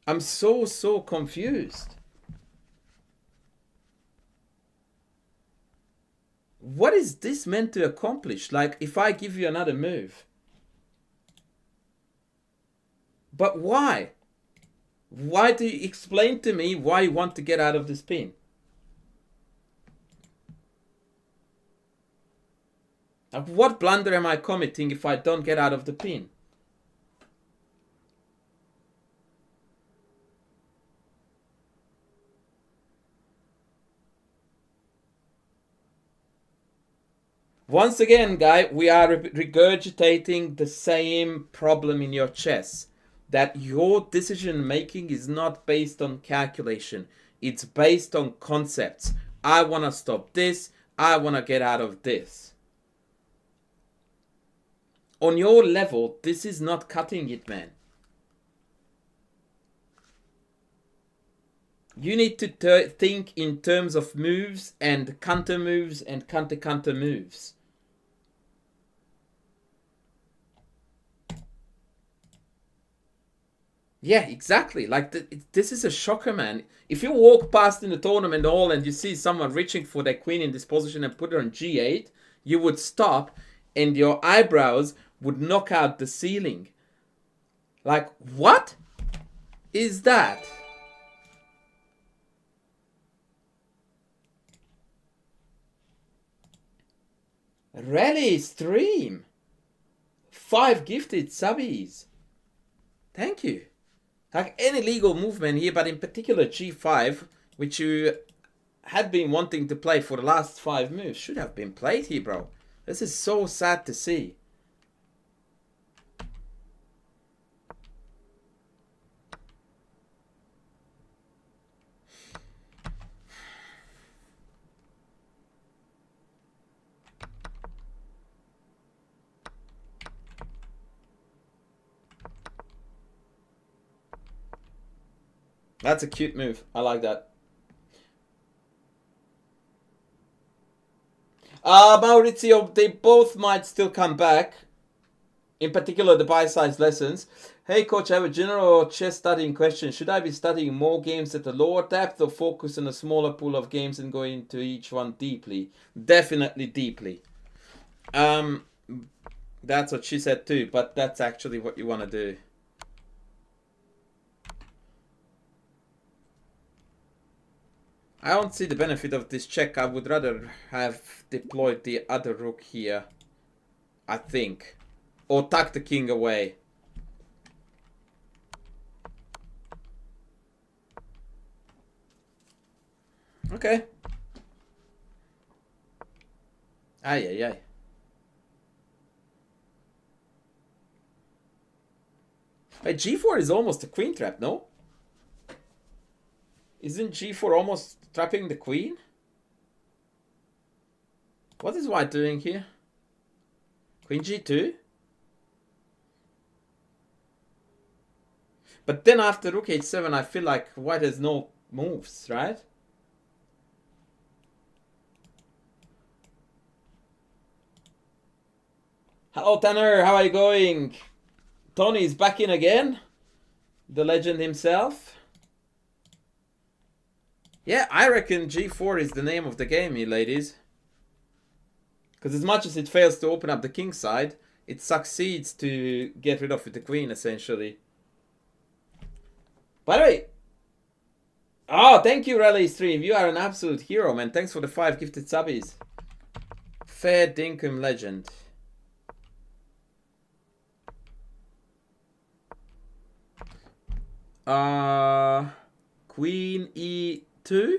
I'm so confused. What is this meant to accomplish? Like, if I give you another move. But why? Why do you explain to me why you want to get out of this pin? Like, what blunder am I committing if I don't get out of the pin? Once again, guy, we are regurgitating the same problem in your chess. That your decision making is not based on calculation. It's based on concepts. I want to stop this. I want to get out of this. On your level, this is not cutting it, man. You need to think in terms of moves and counter moves and counter moves. Yeah, exactly. Like, this is a shocker, man. If you walk past in the tournament hall and you see someone reaching for their queen in this position and put her on g8, you would stop and your eyebrows would knock out the ceiling. Like, what is that? Rally stream. 5 gifted subbies. Thank you. Like any legal movement here, but in particular g5, which you had been wanting to play for the last 5 moves, should have been played here, bro. This is so sad to see. That's a cute move. I like that. Maurizio, they both might still come back. In particular, the bite-sized lessons. Hey, coach, I have a general chess studying question. Should I be studying more games at a lower depth or focus on a smaller pool of games and go into each one deeply? Definitely deeply. That's what she said too, but that's actually what you want to do. I don't see the benefit of this check. I would rather have deployed the other rook here, I think. Or tuck the king away. Okay. Ay, ay, ay. Wait, g4 is almost a queen trap, no? Isn't g4 almost trapping the queen? What is white doing here? Queen g2? But then after rook h7, I feel like white has no moves, right? Hello, Tanner. How are you going? Tony is back in again. The legend himself. Yeah, I reckon g4 is the name of the game here, ladies. Because as much as it fails to open up the king side, it succeeds to get rid of the queen, essentially. By the way, oh, thank you, Rally Stream. You are an absolute hero, man. Thanks for the 5 gifted subbies. Fair dinkum legend. Queen e2,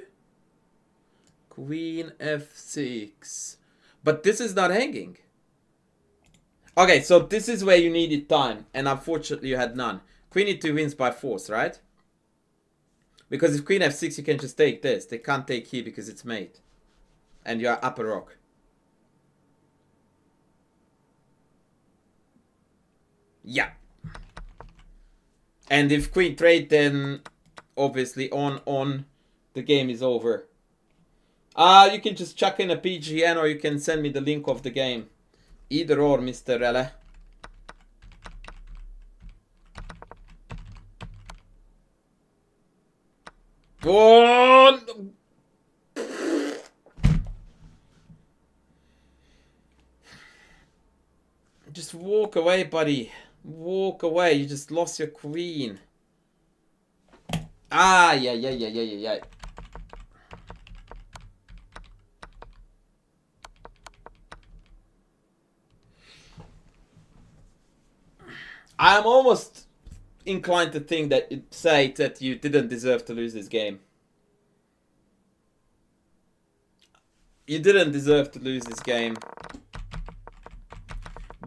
queen f6, but this is not hanging. Okay, so this is where you needed time, and unfortunately you had none. Queen e2 wins by force, right? Because if queen f6, you can just take this. They can't take here because it's mate, and you are up a rock. Yeah. And if queen trade, then obviously on the game is over. You can just chuck in a PGN or you can send me the link of the game. Either or, Mr. Relle. Oh! Just walk away, buddy. Walk away. You just lost your queen. Ah, yeah. I'm almost inclined to think that it say that you didn't deserve to lose this game. You didn't deserve to lose this game.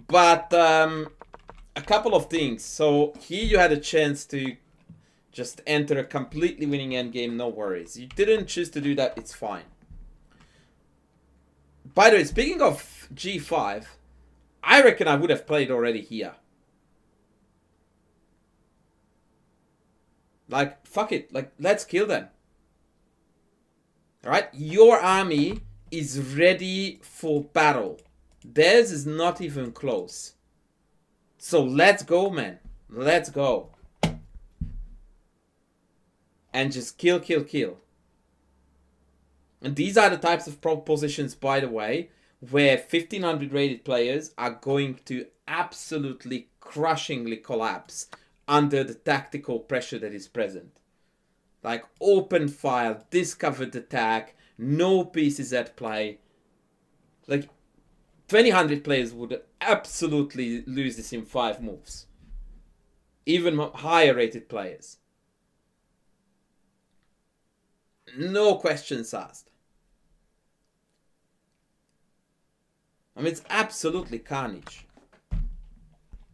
But a couple of things. So here you had a chance to just enter a completely winning endgame, no worries. You didn't choose to do that, it's fine. By the way, speaking of g5, I reckon I would have played already here. Like, fuck it. Like, let's kill them. Alright? Your army is ready for battle. Theirs is not even close. So let's go, man. Let's go. and just kill, kill, kill. And these are the types of positions, by the way, where 1500 rated players are going to absolutely crushingly collapse under the tactical pressure that is present. Like open file, discovered attack, no pieces at play. Like 2000 players would absolutely lose this in 5 moves. Even higher rated players. No questions asked. I mean, it's absolutely carnage.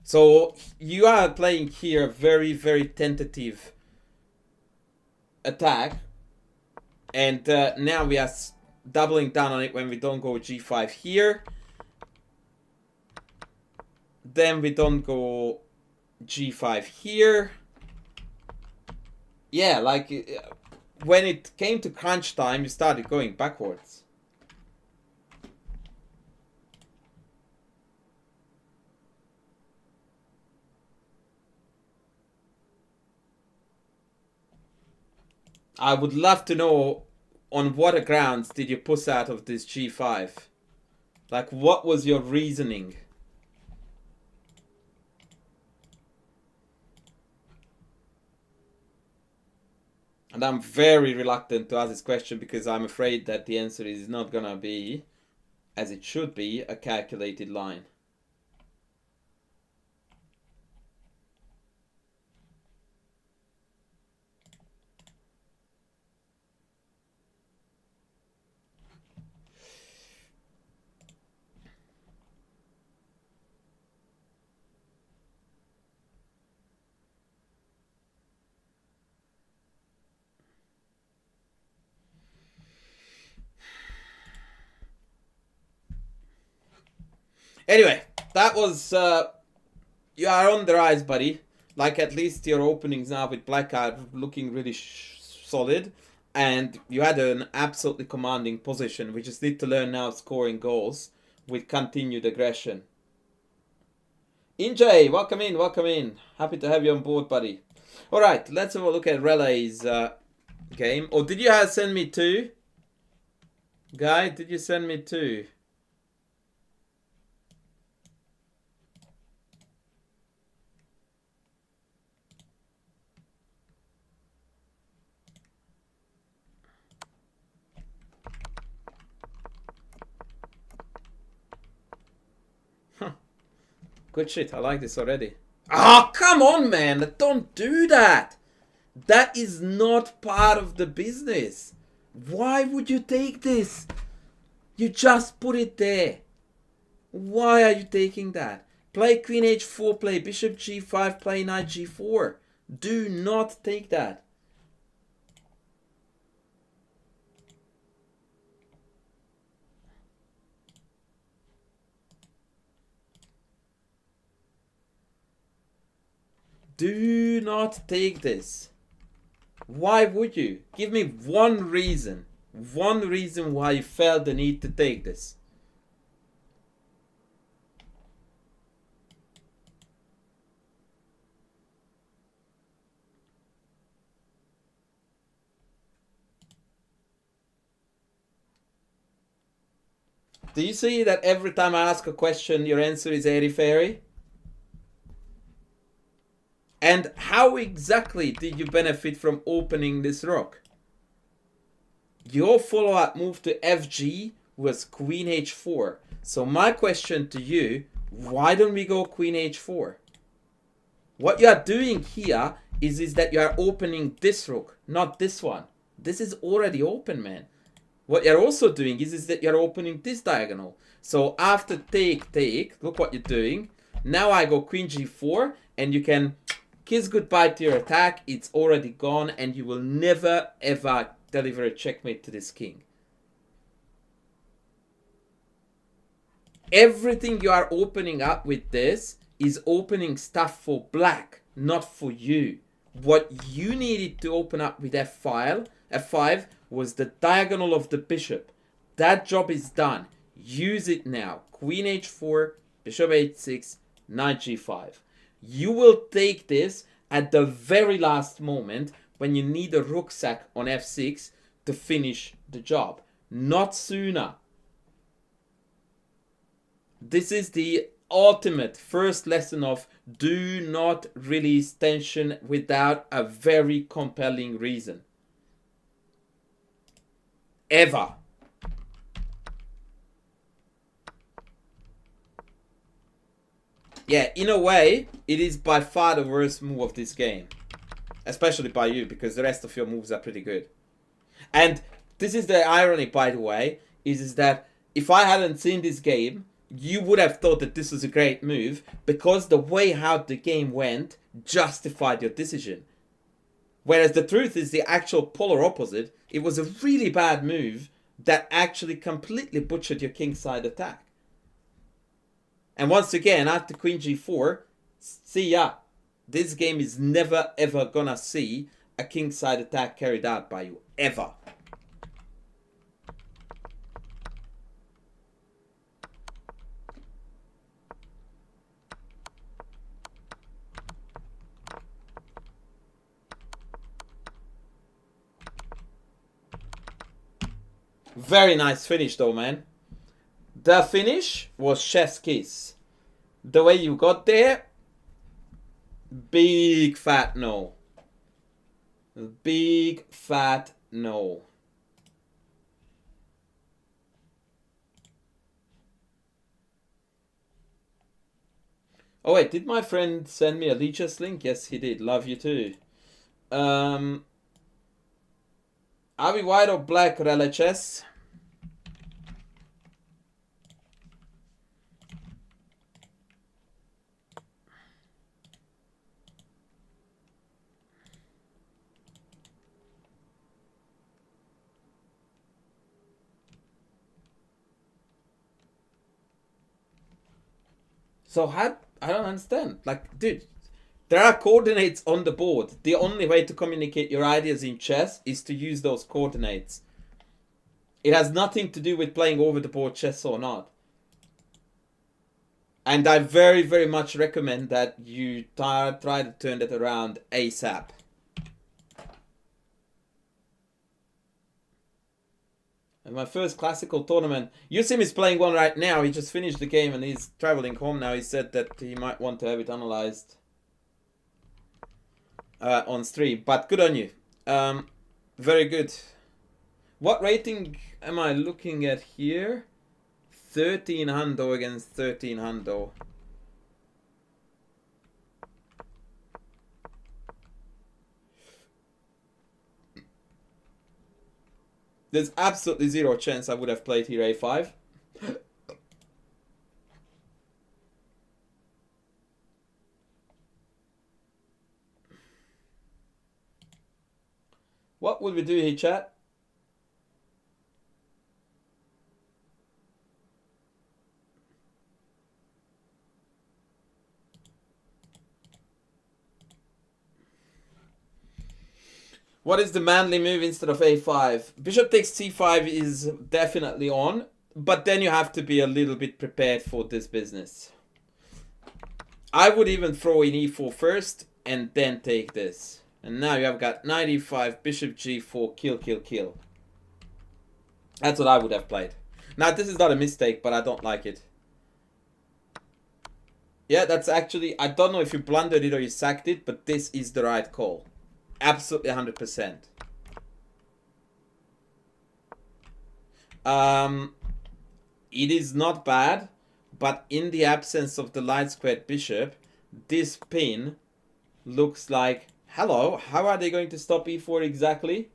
So you are playing here very, very tentative attack. And now we are doubling down on it when we don't go g5 here. Then we don't go g5 here. Yeah, like when it came to crunch time, you started going backwards. I would love to know on what grounds did you push out of this g5? Like, what was your reasoning? And I'm very reluctant to ask this question because I'm afraid that the answer is not gonna be, as it should be, a calculated line. Anyway, that was, you are on the rise, buddy. Like, at least your openings now with black are looking really solid. And you had an absolutely commanding position. We just need to learn now scoring goals with continued aggression. Injay, welcome in, welcome in. Happy to have you on board, buddy. Alright, let's have a look at Relay's game. Oh, did you send me 2? Guy, did you send me 2? Good shit, I like this already. Ah, oh, come on, man. Don't do that. That is not part of the business. Why would you take this? You just put it there. Why are you taking that? Play queen h4, play bishop g5, play knight g4. Do not take that. Do not take this. Why would you? Give me one reason. One reason why you felt the need to take this. Do you see that every time I ask a question, your answer is airy fairy? And how exactly did you benefit from opening this rook? Your follow-up move to fg was queen h4. So my question to you, why don't we go queen h4? What you are doing here is that you are opening this rook, not this one. This is already open, man. What you're also doing is that you're opening this diagonal. So after take, look what you're doing. Now I go queen g4, and you can kiss goodbye to your attack. It's already gone, and you will never ever deliver a checkmate to this king. Everything you are opening up with this is opening stuff for black, not for you. What you needed to open up with f5 was the diagonal of the bishop. That job is done. Use it now. Queen h4, bishop h6, knight g5. You will take this at the very last moment when you need a rook sack on f6 to finish the job, not sooner. This is the ultimate first lesson of do not release tension without a very compelling reason. Ever. Yeah, in a way, it is by far the worst move of this game. Especially by you, because the rest of your moves are pretty good. And this is the irony, by the way, is that if I hadn't seen this game, you would have thought that this was a great move, because the way how the game went justified your decision. Whereas the truth is the actual polar opposite. It was a really bad move that actually completely butchered your kingside attack. And once again, after queen g4, see ya. This game is never ever gonna see a kingside attack carried out by you. Ever. Very nice finish though, man. The finish was chef's kiss. The way you got there, big fat no. Big fat no. Oh wait, did my friend send me a Leech's link? Yes, he did. Love you too. Are we white or black, RLHS? So how, I don't understand. Like, dude, there are coordinates on the board. The only way to communicate your ideas in chess is to use those coordinates. It has nothing to do with playing over the board chess or not. And I very, very much recommend that you try to turn that around ASAP. And my first classical tournament, Yusim is playing one right now. He just finished the game and he's traveling home now. He said that he might want to have it analyzed on stream. But good on you. Very good. What rating am I looking at here? 13 hundo against 13 hundo. There's absolutely zero chance I would have played here a5. What will we do here, chat? What is the manly move instead of a5? Bishop takes c5 is definitely on, but then you have to be a little bit prepared for this business. I would even throw in e4 first and then take this. And now you have got knight e5, bishop g4, kill, kill, kill. That's what I would have played. Now, this is not a mistake, but I don't like it. Yeah, that's actually, I don't know if you blundered it or you sacked it, but this is the right call. Absolutely 100%. It is not bad, but in the absence of the light squared bishop, this pin looks like, hello, how are they going to stop e4 exactly?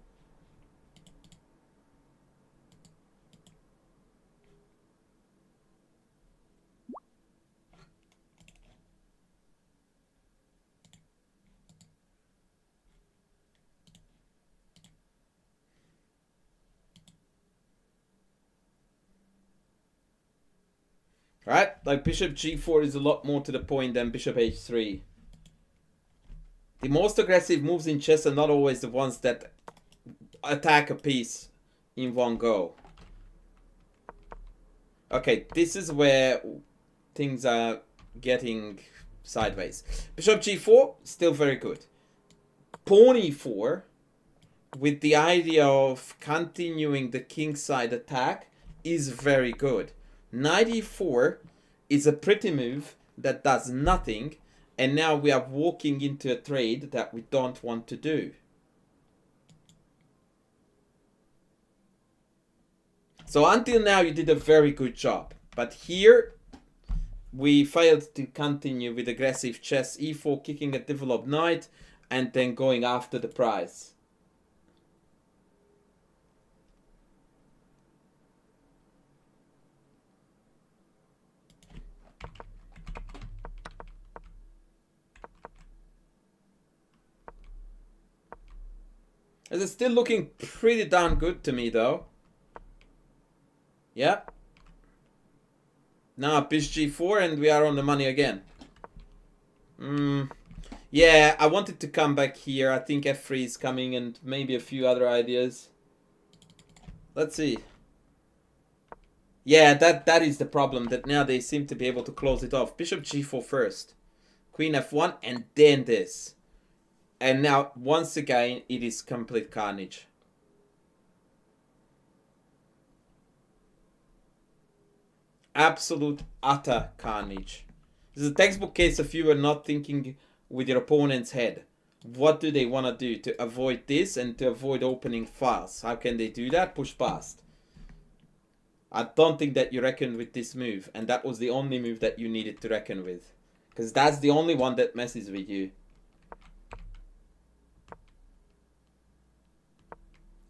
Right? Like bishop g4 is a lot more to the point than bishop h3. The most aggressive moves in chess are not always the ones that attack a piece in one go. Okay, this is where things are getting sideways. Bishop g4, still very good. pawn e4 with the idea of continuing the kingside attack is very good. Knight e4 is a pretty move that does nothing, and now we are walking into a trade that we don't want to do. So until now you did a very good job, but here we failed to continue with aggressive chess. e4, kicking a developed knight, and then going after the prize. It's still looking pretty darn good to me though. Yeah. Now bishop g4 and we are on the money again. Yeah, I wanted to come back here. I think f3 is coming and maybe a few other ideas. Let's see. Yeah, that is the problem, that now they seem to be able to close it off. Bishop g4 first. Queen f1 and then this. And now, once again, it is complete carnage. Absolute, utter carnage. This is a textbook case of you are not thinking with your opponent's head. What do they want to do to avoid this and to avoid opening files? How can they do that? Push past. I don't think that you reckoned with this move. And that was the only move that you needed to reckon with. Because that's the only one that messes with you.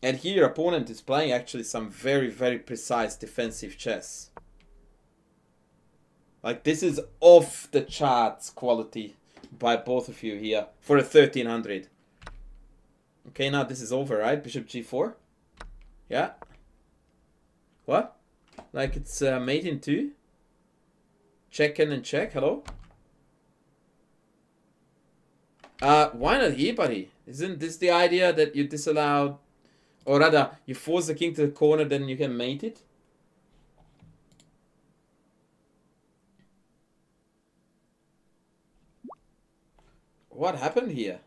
And here your opponent is playing actually some very, very precise defensive chess. Like, this is off the charts quality by both of you here for a 1300. Okay, now this is over, right? Bishop g4. Yeah. What? Like it's mate in two? Check in and check. Hello? Why not here, buddy? Isn't this the idea that you disallow... Or rather, you force the king to the corner, then you can mate it? What happened here?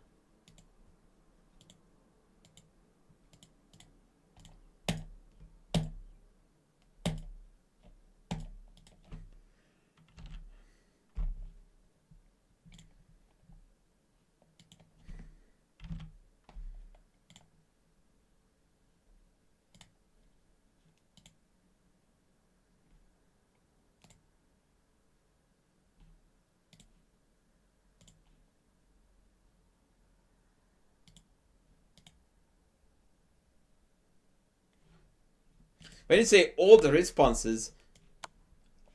When you say all the responses,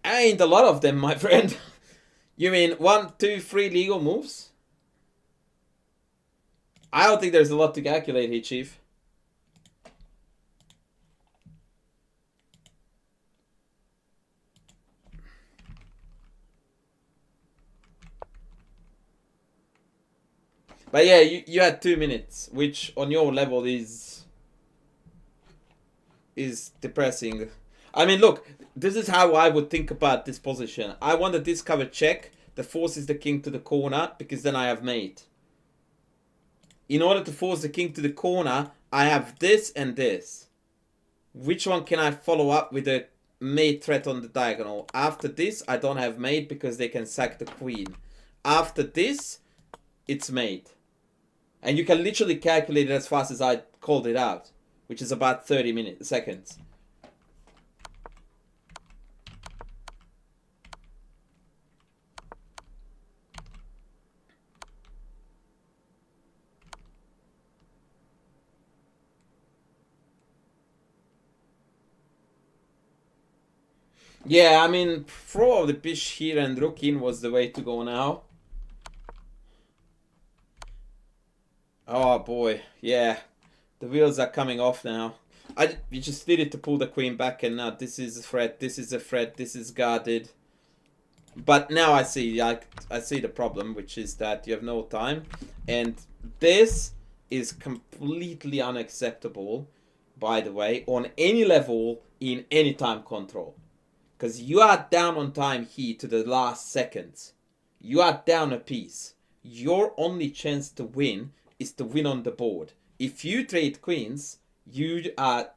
ain't a lot of them, my friend. You mean 1, 2, 3 legal moves? I don't think there's a lot to calculate here, Chief. But yeah, you had 2 minutes, which on your level is depressing. I mean, look, this is how I would think about this position. I want to discover check that forces the king to the corner, because then I have mate. In order to force the king to the corner, I have this and this. Which one can I follow up with a mate threat on the diagonal? After this, I don't have mate because they can sack the queen. After this, it's mate. And you can literally calculate it as fast as I called it out, which is about 30 seconds. Yeah, I mean, throw of the bishop here and rook in was the way to go now. Oh boy, yeah. The wheels are coming off now. You just needed to pull the queen back, and now this is a threat, this is a threat, this is guarded. But now I see the problem, which is that you have no time. And this is completely unacceptable, by the way, on any level in any time control. Because you are down on time here to the last seconds. You are down a piece. Your only chance to win is to win on the board. If you trade queens, you are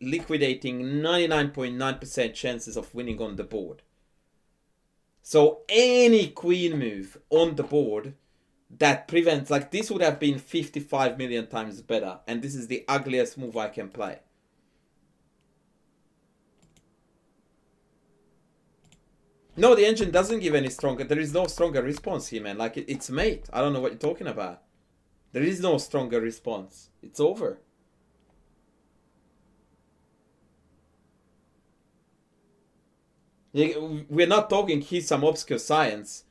liquidating 99.9% chances of winning on the board. So any queen move on the board that prevents, like this would have been 55 million times better, and this is the ugliest move I can play. No, the engine doesn't give any stronger. There is no stronger response here, man. Like, it's mate. I don't know what you're talking about. There is no stronger response. It's over. We're not talking here's some obscure science.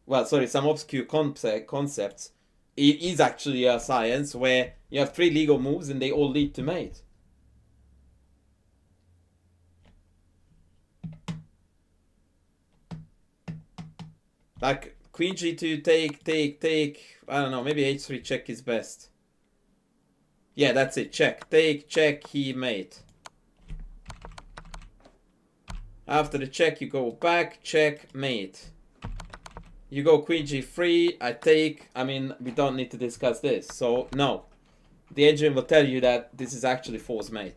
Well, sorry, some obscure concepts. It is actually a science where you have 3 legal moves and they all lead to mate. Like, queen g2, take. I don't know, maybe h3 check is best. Yeah, that's it. Check. Take, check, he mate. After the check, you go back, check, mate. You go queen g3, I take. I mean, we don't need to discuss this. So, no. The engine will tell you that this is actually false mate.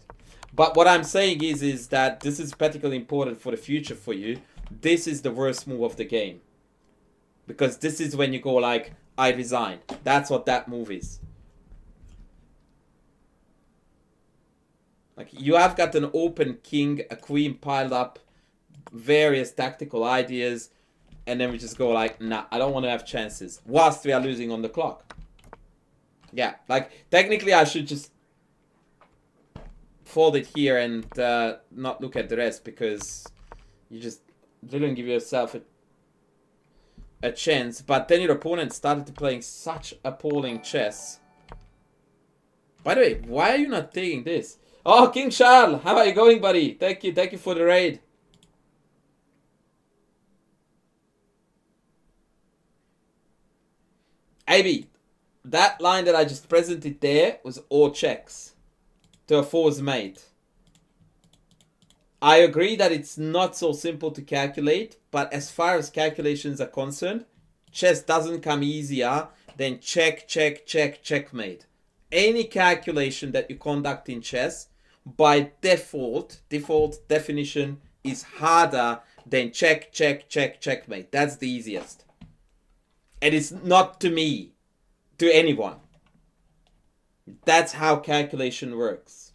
But what I'm saying is that this is particularly important for the future for you. This is the worst move of the game. Because this is when you go like, I resign. That's what that move is. Like, you have got an open king, a queen piled up, various tactical ideas, and then we just go like, nah, I don't want to have chances. Whilst we are losing on the clock. Yeah, like, technically I should just fold it here and not look at the rest, because you just didn't give yourself a chance. But then your opponent started playing such appalling chess. By the way, why are you not taking this? Oh, King Charles, how are you going, buddy? Thank you for the raid. AB, that line that I just presented there was all checks to a false mate. I agree that it's not so simple to calculate, but as far as calculations are concerned, chess doesn't come easier than check, check, check, checkmate. Any calculation that you conduct in chess, by default definition, is harder than check, check, check, checkmate. That's the easiest. And it's not to me, to anyone. That's how calculation works.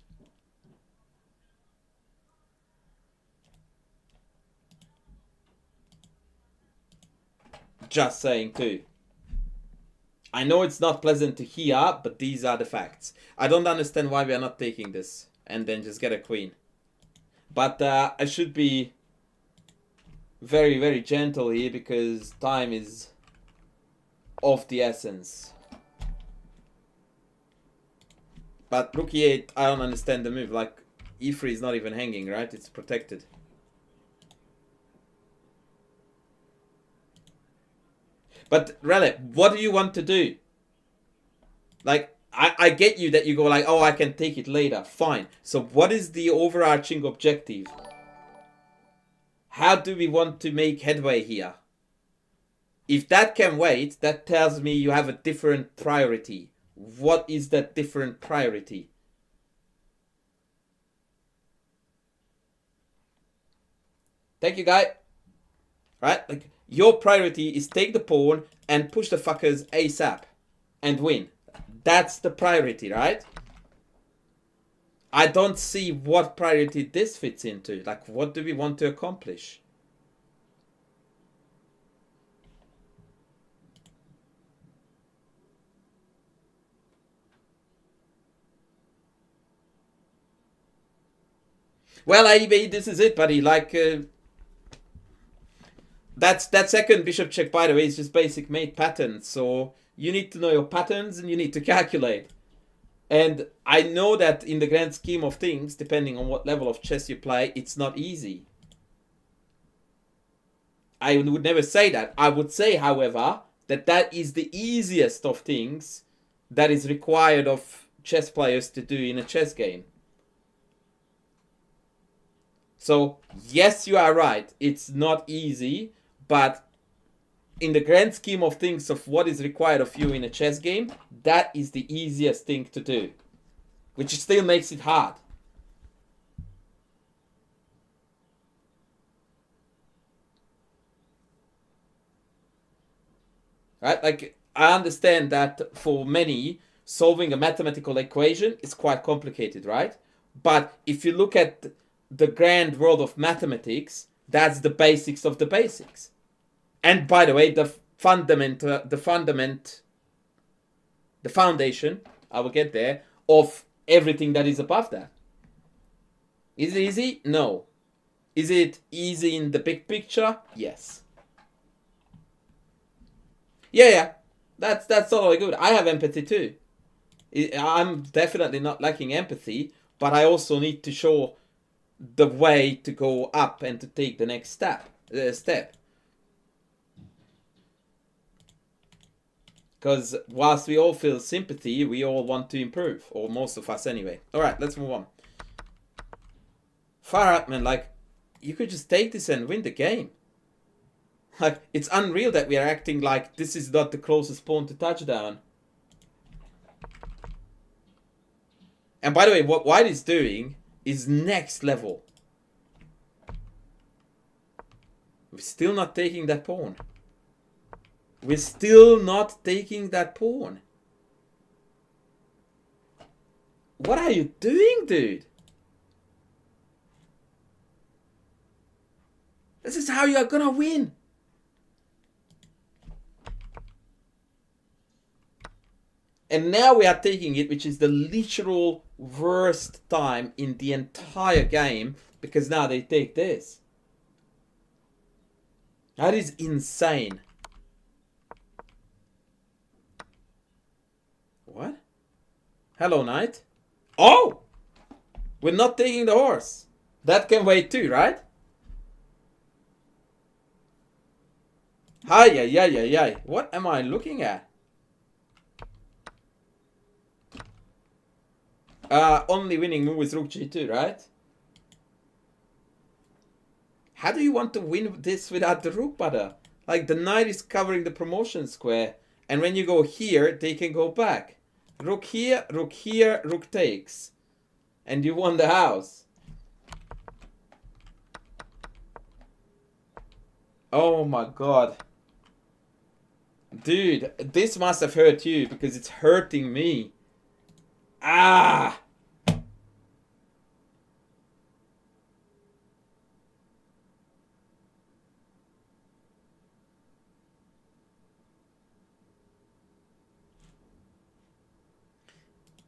Just saying too. I know it's not pleasant to hear, but these are the facts. I don't understand why we are not taking this and then just get a queen. But I should be very, very gentle here because time is of the essence. But rook e8, I don't understand the move. Like, e3 is not even hanging, right? It's protected. But Rele, what do you want to do? Like, I get you that you go like, oh, I can take it later. Fine. So what is the overarching objective? How do we want to make headway here? If that can wait, that tells me you have a different priority. What is that different priority? Thank you, guy. Right? Like, your priority is take the pawn and push the fuckers ASAP and win. That's the priority, right? I don't see what priority this fits into. Like, what do we want to accomplish? Well, AEB, this is it, buddy. Like, that second bishop check, by the way, is just basic mate patterns. So you need to know your patterns and you need to calculate. And I know that in the grand scheme of things, depending on what level of chess you play, it's not easy. I would never say that. I would say, however, that that is the easiest of things that is required of chess players to do in a chess game. So, yes, you are right. It's not easy, but in the grand scheme of things of what is required of you in a chess game, that is the easiest thing to do, which still makes it hard. Right? Like, I understand that for many, solving a mathematical equation is quite complicated, right? But if you look at the grand world of mathematics, that's the basics of the basics. And by the way, the foundation, I will get there, of everything that is above that. Is it easy? No. Is it easy in the big picture? Yes. Yeah. That's totally good. I have empathy too. I'm definitely not lacking empathy, but I also need to show the way to go up and to take the next step. Because whilst we all feel sympathy, we all want to improve, or most of us anyway. All right, let's move on. Far out, man. Like, you could just take this and win the game. Like, it's unreal that we are acting like this is not the closest pawn to touchdown. And by the way, what White is doing is next level. We're still not taking that pawn. We're still not taking that pawn. What are you doing, dude? This is how you are gonna win. And now we are taking it, which is the literal worst time in the entire game, because now they take this. That is insane. What? Hello, knight. Oh! We're not taking the horse. That can wait too, right? Hi. What am I looking at? Only winning move is rook g2, right? How do you want to win this without the rook, brother? Like, the knight is covering the promotion square. And when you go here, they can go back. Rook here, rook takes. And you won the house. Oh my god. Dude, this must have hurt you because it's hurting me. Ah!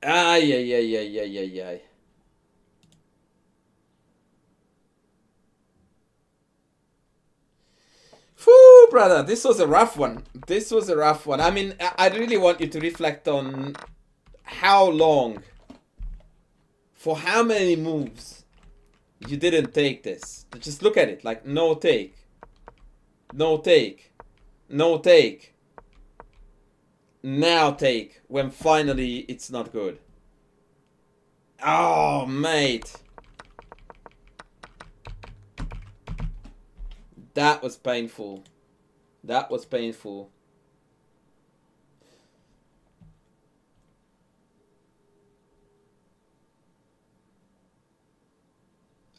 Ay. Whew, brother, this was a rough one. I mean, I really want you to reflect on how long, for how many moves you didn't take this. Just look at it, like, no take, now take, when finally it's not good. Oh, mate. That was painful.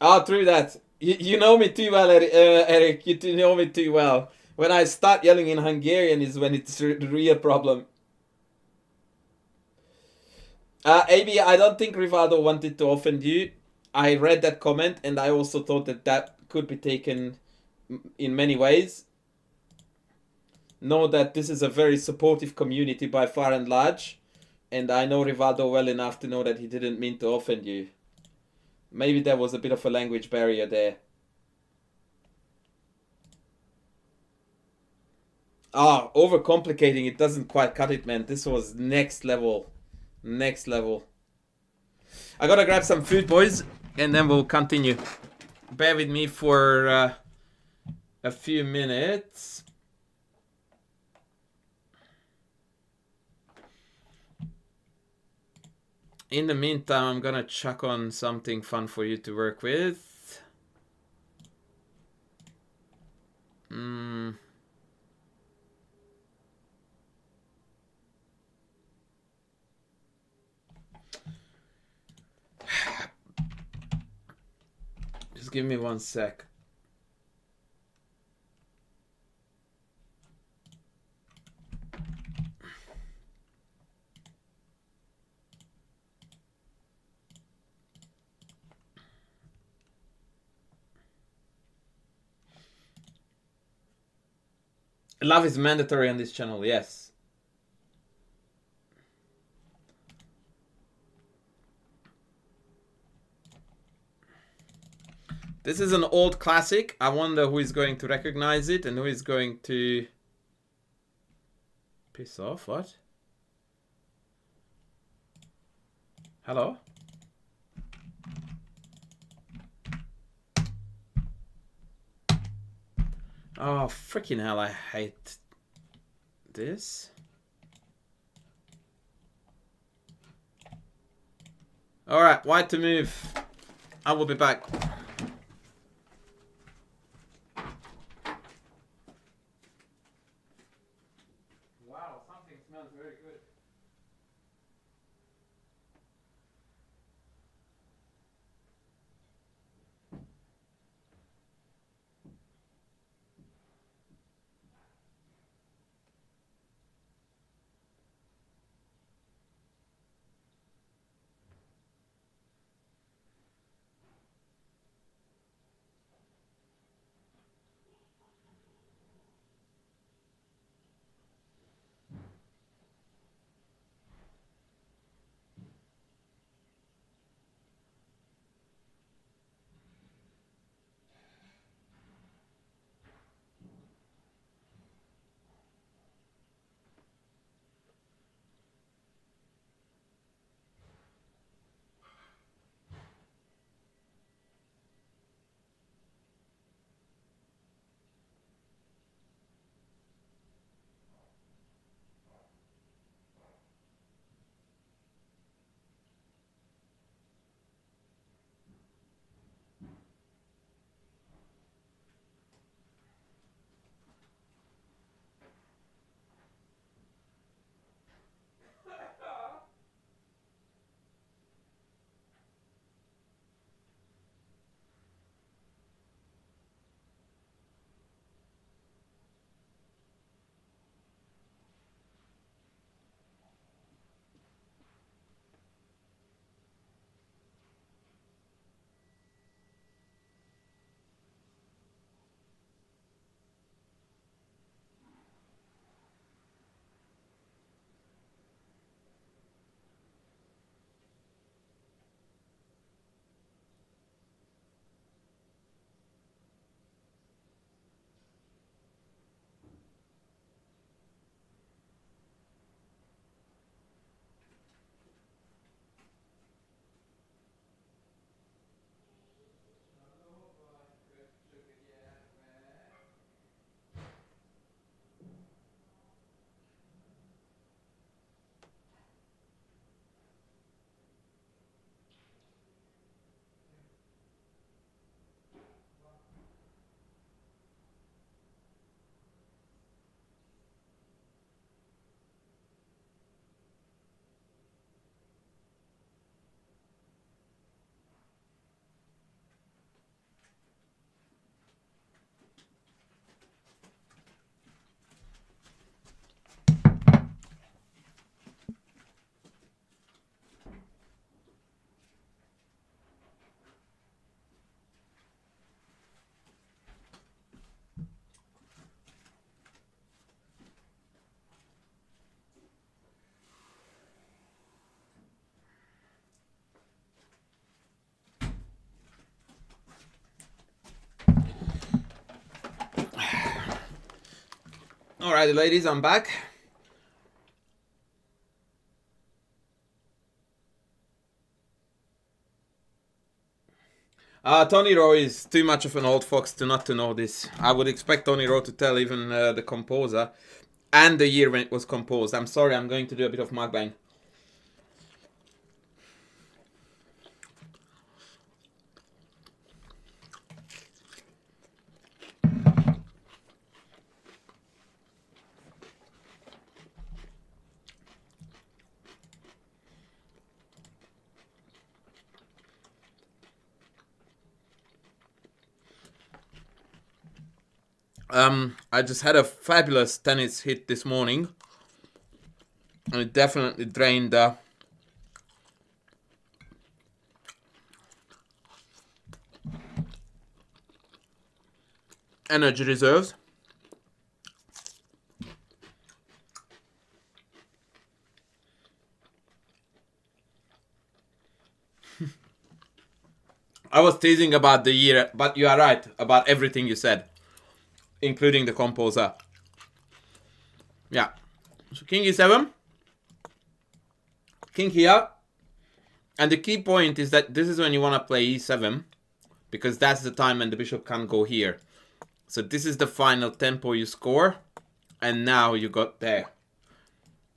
Oh, true that. You know me too well, Eric. You know me too well. When I start yelling in Hungarian is when it's the real problem. AB, I don't think Rivaldo wanted to offend you. I read that comment and I also thought that could be taken in many ways. Know that this is a very supportive community by far and large. And I know Rivaldo well enough to know that he didn't mean to offend you. Maybe there was a bit of a language barrier there. Overcomplicating it doesn't quite cut it, man. This was next level. I gotta grab some food, boys, and then we'll continue. Bear with me for a few minutes. In the meantime, I'm gonna chuck on something fun for you to work with. Just give me 1 sec. Love is mandatory on this channel, yes. This is an old classic. I wonder who is going to recognize it and who is going to piss off. What? Hello? Oh, freaking hell, I hate this. Alright, white to move. I will be back. Wow, something smells very good. Alrighty, ladies, I'm back. Tony Rowe is too much of an old fox not to know this. I would expect Tony Rowe to tell even the composer and the year when it was composed. I'm sorry, I'm going to do a bit of mukbang. I just had a fabulous tennis hit this morning, and it definitely drained the energy reserves. I was teasing about the year, but you are right about everything you said, including the composer. Yeah. So king e7, king here, and the key point is that this is when you want to play e7, because that's the time when the bishop can't go here. So this is the final tempo you score, and now you got there.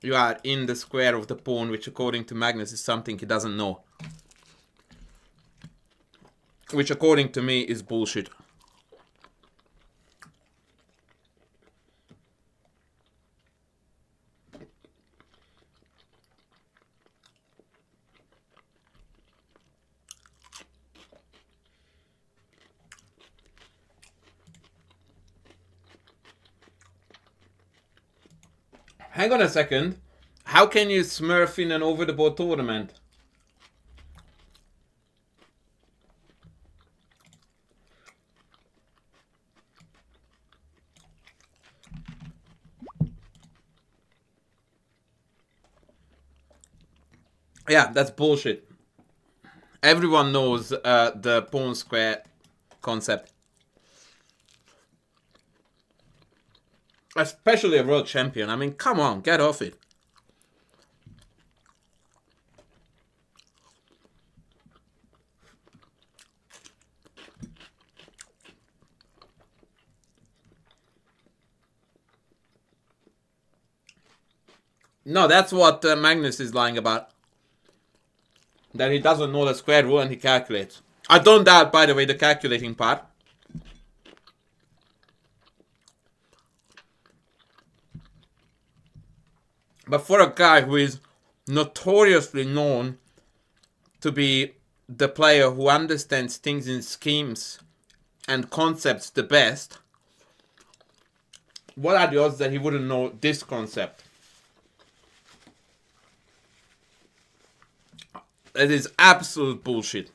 You are in the square of the pawn, which according to Magnus is something he doesn't know. Which according to me is bullshit. Hang on a second. How can you smurf in an over-the-board tournament? Yeah, that's bullshit. Everyone knows the pawn square concept. Especially a world champion. I mean, come on, get off it. No, that's what Magnus is lying about. That he doesn't know the square rule and he calculates. I don't doubt, by the way, the calculating part. But for a guy who is notoriously known to be the player who understands things in schemes and concepts the best, what are the odds that he wouldn't know this concept? It is absolute bullshit.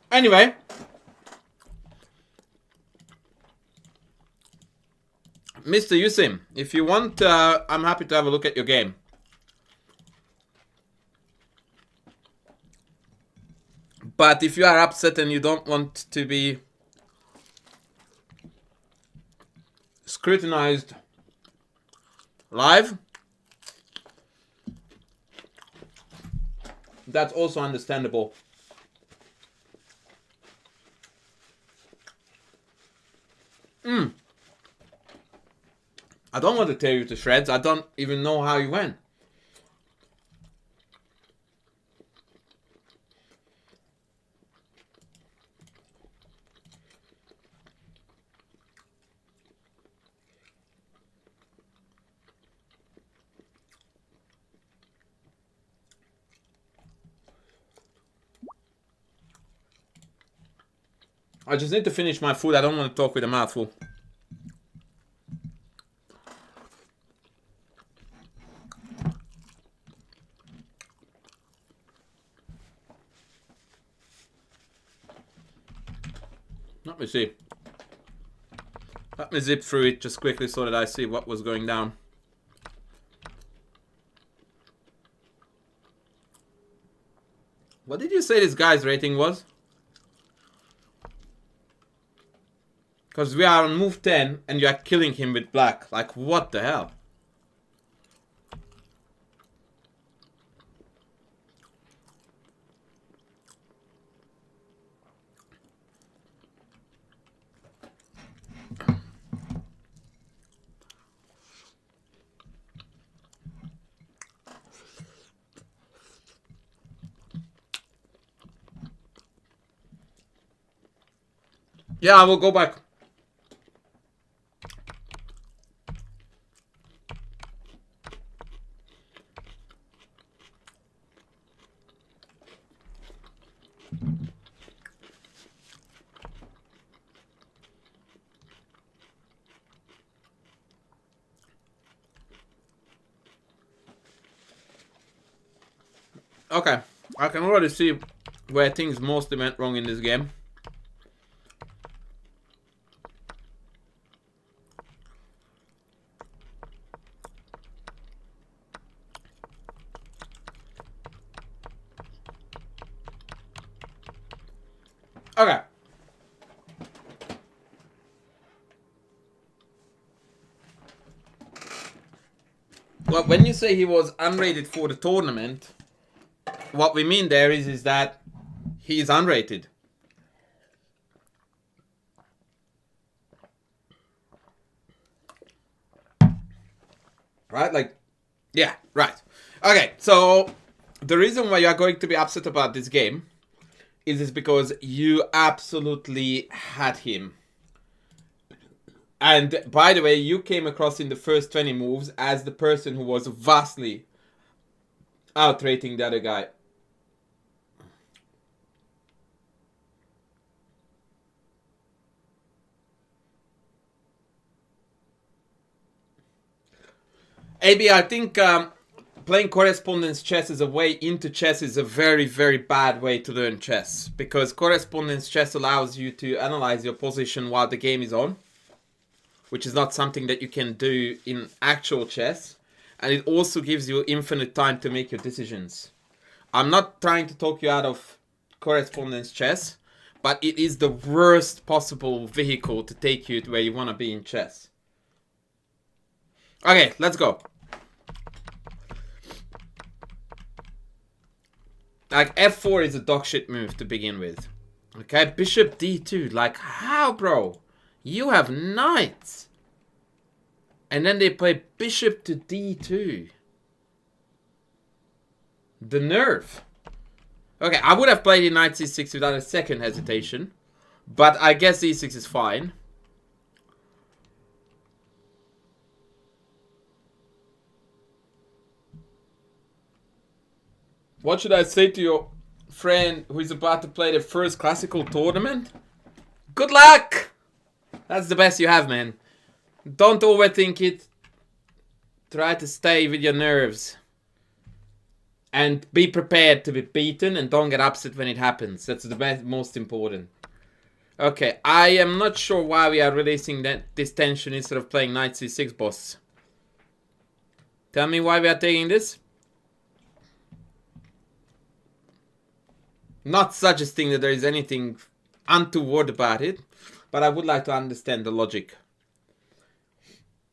Anyway, Mr. Yusim, if you want, I'm happy to have a look at your game. But if you are upset and you don't want to be scrutinized live, that's also understandable. I don't want to tear you to shreds. I don't even know how you went. I just need to finish my food. I don't want to talk with a mouthful. Let me see. Let me zip through it just quickly so that I see what was going down. What did you say this guy's rating was? Because we are on move 10 and you are killing him with black. Like, what the hell? Yeah, I will go back. Okay, I can already see where things mostly went wrong in this game. Okay. Well, when you say he was unrated for the tournament, what we mean there is that he is unrated. Right? Like, yeah, right. Okay, so the reason why you are going to be upset about this game is because you absolutely had him. And by the way, you came across in the first 20 moves as the person who was vastly outrating the other guy. AB, I think playing correspondence chess as a way into chess is a very, very bad way to learn chess. Because correspondence chess allows you to analyze your position while the game is on, which is not something that you can do in actual chess. And it also gives you infinite time to make your decisions. I'm not trying to talk you out of correspondence chess, but it is the worst possible vehicle to take you to where you want to be in chess. Okay, let's go. Like, f4 is a dog shit move to begin with. Okay, bishop d2. Like, how, bro? You have knights. And then they play bishop to d2. The nerve. Okay, I would have played in knight c6 without a second hesitation. But I guess e6 is fine. What should I say to your friend who is about to play the first classical tournament? Good luck! That's the best you have, man. Don't overthink it. Try to stay with your nerves. And be prepared to be beaten and don't get upset when it happens. That's the best, most important. Okay, I am not sure why we are releasing this tension instead of playing knight c6, boss. Tell me why we are taking this. Not suggesting that there is anything untoward about it, but I would like to understand the logic.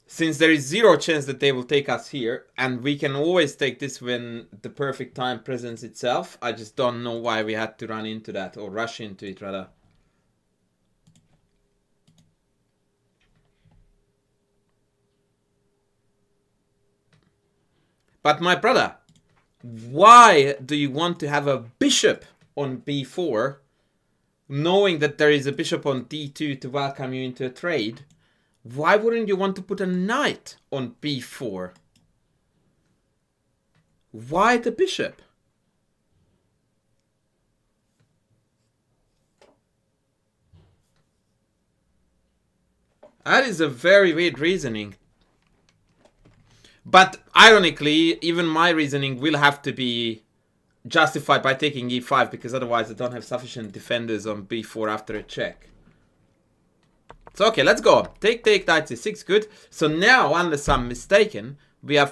Since there is zero chance that they will take us here, and we can always take this when the perfect time presents itself, I just don't know why we had to run into that, or rush into it rather. But my brother, why do you want to have a bishop on b4, knowing that there is a bishop on d2 to welcome you into a trade? Why wouldn't you want to put a knight on b4? Why the bishop? That is a very weird reasoning. But ironically, even my reasoning will have to be justified by taking e5, because otherwise I don't have sufficient defenders on b4 after a check. So okay, let's go. Take, knight c6, good. So now, unless I'm mistaken, we are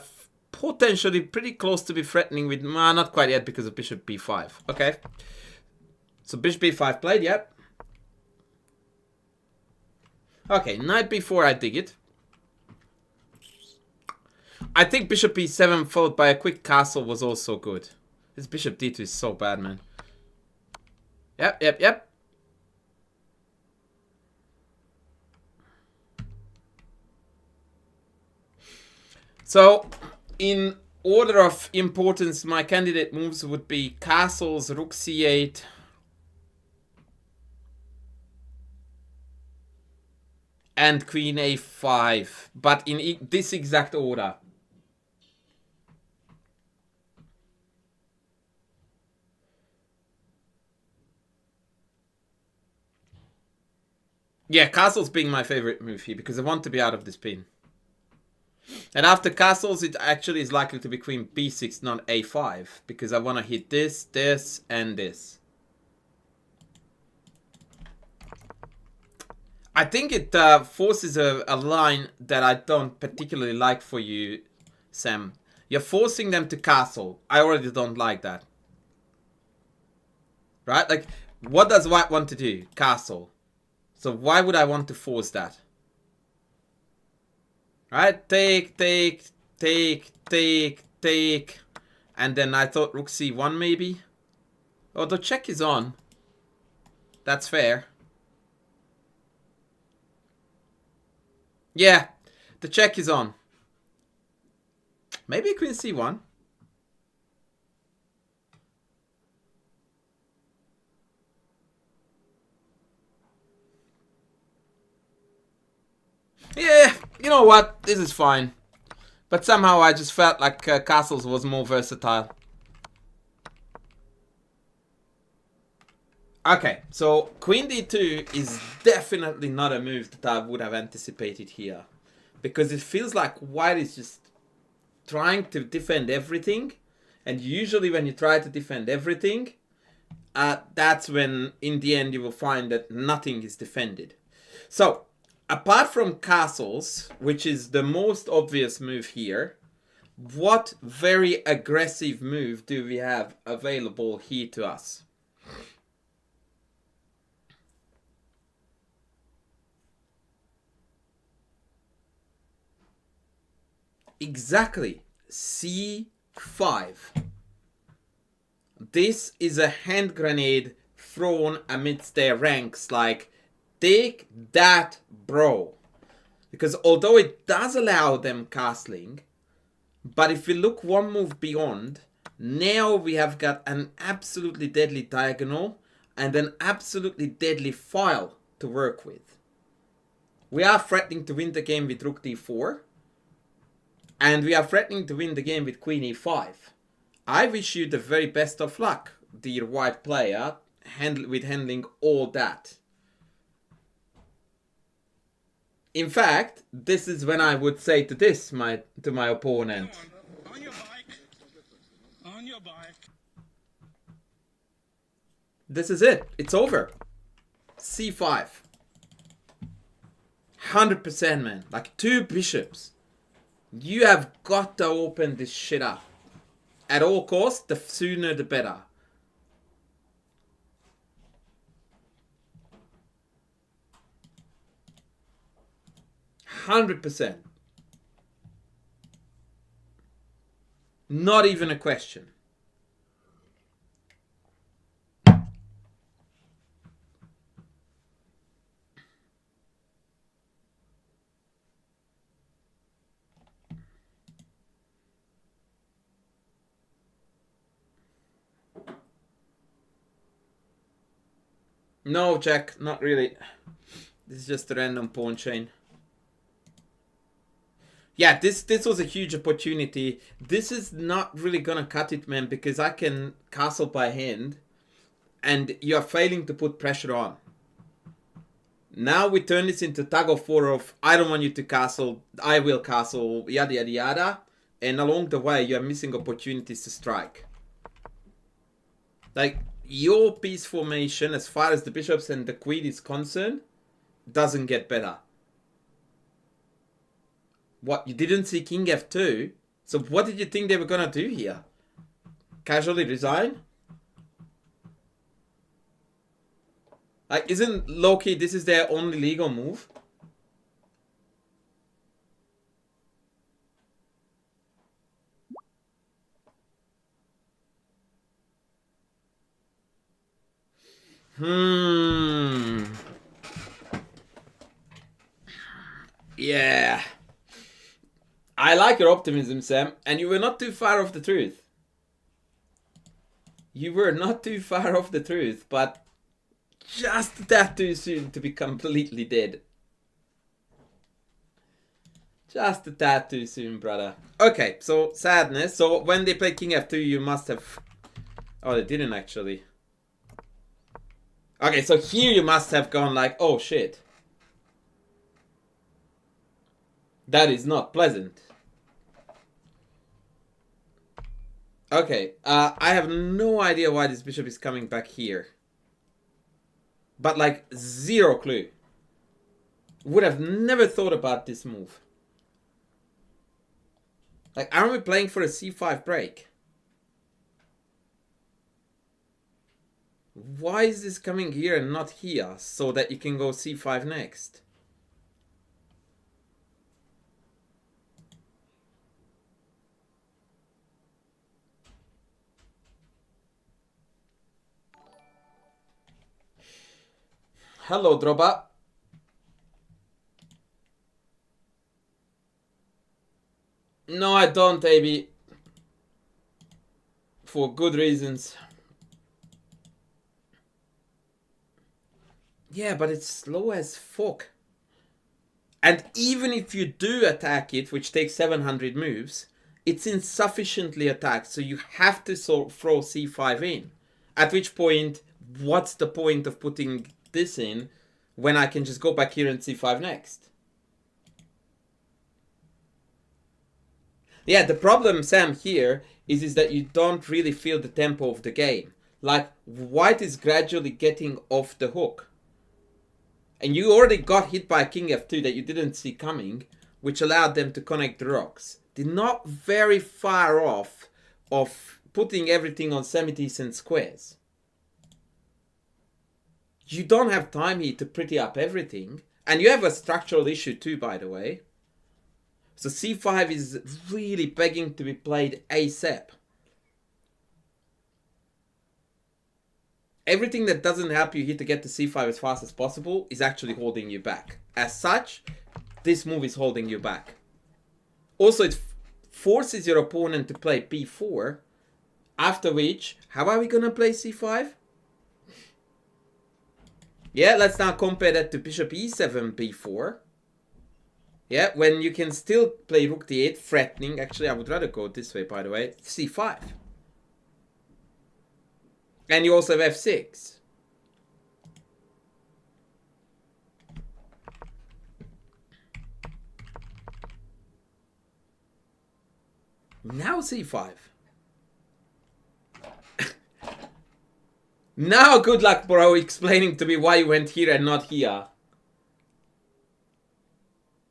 potentially pretty close to be threatening with... not quite yet because of bishop b5. Okay. So bishop b5 played, yep. Okay, knight b4, I dig it. I think bishop b7 followed by a quick castle was also good. This bishop d2 is so bad, man. Yep. So, in order of importance, my candidate moves would be castles, rook c8. And queen a5. But in this exact order. Yeah, castles being my favorite move here because I want to be out of this pin. And after castles, it actually is likely to be queen b6, not a5, because I want to hit this, this, and this. I think it forces a line that I don't particularly like for you, Sam. You're forcing them to castle. I already don't like that. Right? Like, what does white want to do? Castle. So why would I want to force that? Right? Take, take, take, take, take. And then I thought rook c1 maybe. Oh, the check is on. That's fair. Yeah, the check is on. Maybe queen c1. Yeah, you know what? This is fine. But somehow I just felt like castles was more versatile. Okay, so queen d2 is definitely not a move that I would have anticipated here. Because it feels like white is just trying to defend everything. And usually when you try to defend everything, that's when in the end you will find that nothing is defended. So, apart from castles, which is the most obvious move here, what very aggressive move do we have available here to us? Exactly, c5. This is a hand grenade thrown amidst their ranks, like, take that, bro. Because although it does allow them castling, but if we look one move beyond, now we have got an absolutely deadly diagonal and an absolutely deadly file to work with. We are threatening to win the game with rook d4. And we are threatening to win the game with queen e5. I wish you the very best of luck, dear white player, with handling all that. In fact, this is when I would say to this, to my opponent. On your bike. On your bike. This is it. It's over. c5. 100%, man. Like 2 bishops. You have got to open this shit up. At all costs, the sooner the better. %. Not even a question. No, Jack, not really. This is just a random pawn chain. Yeah, this was a huge opportunity. This is not really gonna cut it, man, because I can castle by hand, and you are failing to put pressure on. Now we turn this into tug of war of, I don't want you to castle, I will castle, yada yada yada, and along the way you are missing opportunities to strike. Like, your piece formation, as far as the bishops and the queen is concerned, doesn't get better. What, you didn't see king f2? So what did you think they were gonna do here? Casually resign? Like, isn't low-key this is their only legal move? Yeah. I like your optimism, Sam, and you were not too far off the truth. You were not too far off the truth, but just that too soon to be completely dead. Just a tad too soon, brother. Okay, so sadness. So when they play king f2, you must have... Oh, they didn't actually. Okay, so here you must have gone like, oh shit. That is not pleasant. Okay, I have no idea why this bishop is coming back here. But like, zero clue. Would have never thought about this move. Like, aren't we playing for a c5 break? Why is this coming here and not here, so that you can go c5 next? Hello, Droba. No, I don't, AB. For good reasons. Yeah, but it's slow as fuck. And even if you do attack it, which takes 700 moves, it's insufficiently attacked, so you have to throw c5 in. At which point, what's the point of putting this in when I can just go back here and c5 next? Yeah, the problem, Sam, here is that you don't really feel the tempo of the game. Like, white is gradually getting off the hook. And you already got hit by king f2 that you didn't see coming, which allowed them to connect the rocks. They're not very far off of putting everything on semi-decent squares. You don't have time here to pretty up everything. And you have a structural issue too, by the way. So c5 is really begging to be played ASAP. Everything that doesn't help you here to get to c5 as fast as possible is actually holding you back. As such, this move is holding you back. Also, it forces your opponent to play b4, after which, how are we going to play c5? Yeah, let's now compare that to bishop e7, b4. Yeah, when you can still play rook d8, threatening. Actually, I would rather go this way, by the way. c5. And you also have f6. Now c5. Now good luck, bro, explaining to me why you went here and not here.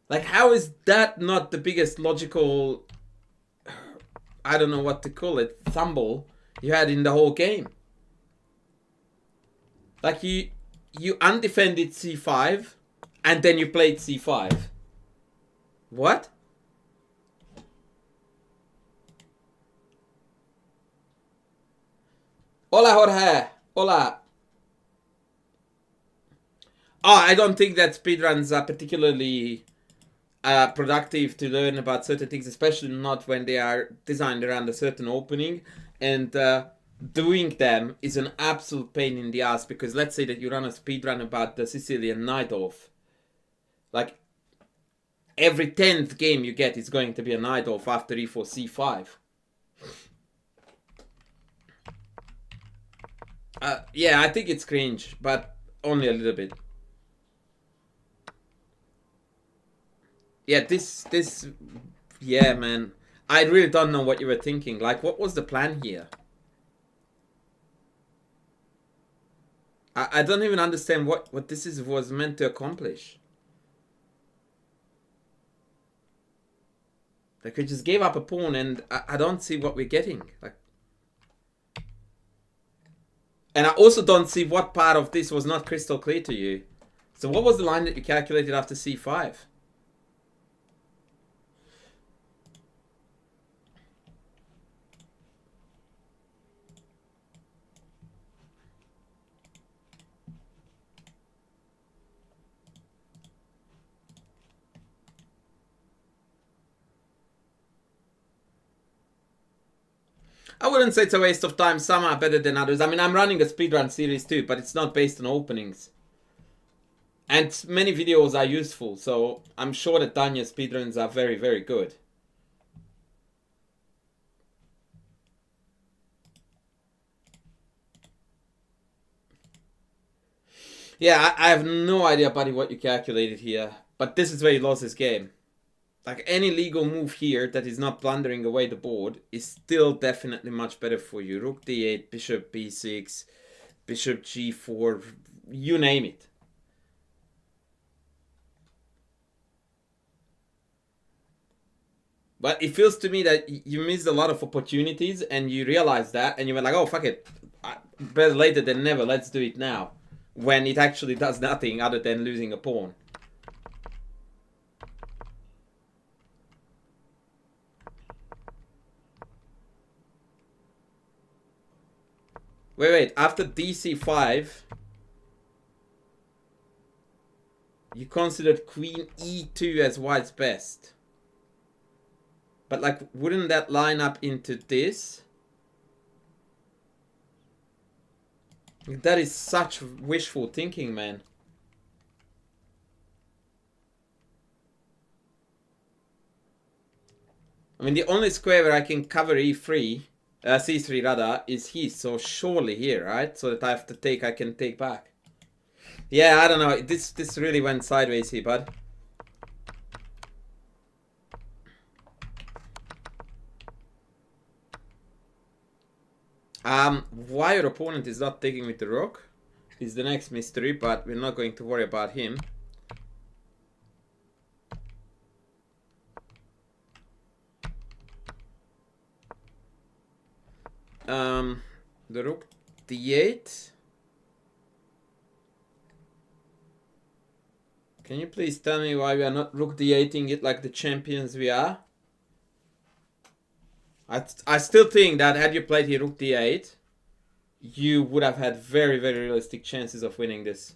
Like, how is that not the biggest logical, I don't know what to call it, fumble you had in the whole game? Like, you undefended c5, and then you played c5. What? Hola, Jorge. Hola. Oh, I don't think that speedruns are particularly productive to learn about certain things, especially not when they are designed around a certain opening. And doing them is an absolute pain in the ass, because let's say that you run a speedrun about the Sicilian Night Off. Like, every 10th game you get is going to be a Night Off after e4, c5. Yeah, I think it's cringe, but only a little bit. Yeah, yeah, man. I really don't know what you were thinking. Like, what was the plan here? I don't even understand what this was meant to accomplish. Like, we just gave up a pawn, and I don't see what we're getting. Like, and I also don't see what part of this was not crystal clear to you. So what was the line that you calculated after c5? I wouldn't say it's a waste of time. Some are better than others. I mean, I'm running a speedrun series too, but it's not based on openings. And many videos are useful, so I'm sure that Danya's speedruns are very, very good. Yeah, I have no idea, buddy, what you calculated here. But this is where he lost his game. Like any legal move here that is not plundering away the board is still definitely much better for you. Rook d8, bishop b6, bishop g4, you name it. But it feels to me that you missed a lot of opportunities and you realized that and you were like, oh, fuck it. Better later than never, let's do it now. When it actually does nothing other than losing a pawn. Wait, after dc5, you considered queen e2 as white's best. But like, wouldn't that line up into this? That is such wishful thinking, man. I mean, the only square where I can cover e3, c3 rather, is his. So surely here, right? So that I have to take, I can take back. Yeah, I don't know. This really went sideways here, bud. Why your opponent is not taking with the rook is the next mystery, but we're not going to worry about him. The rook d8. Can you please tell me why we are not rook d8ing it like the champions we are? I still think that had you played here rook d8, you would have had very, very realistic chances of winning this.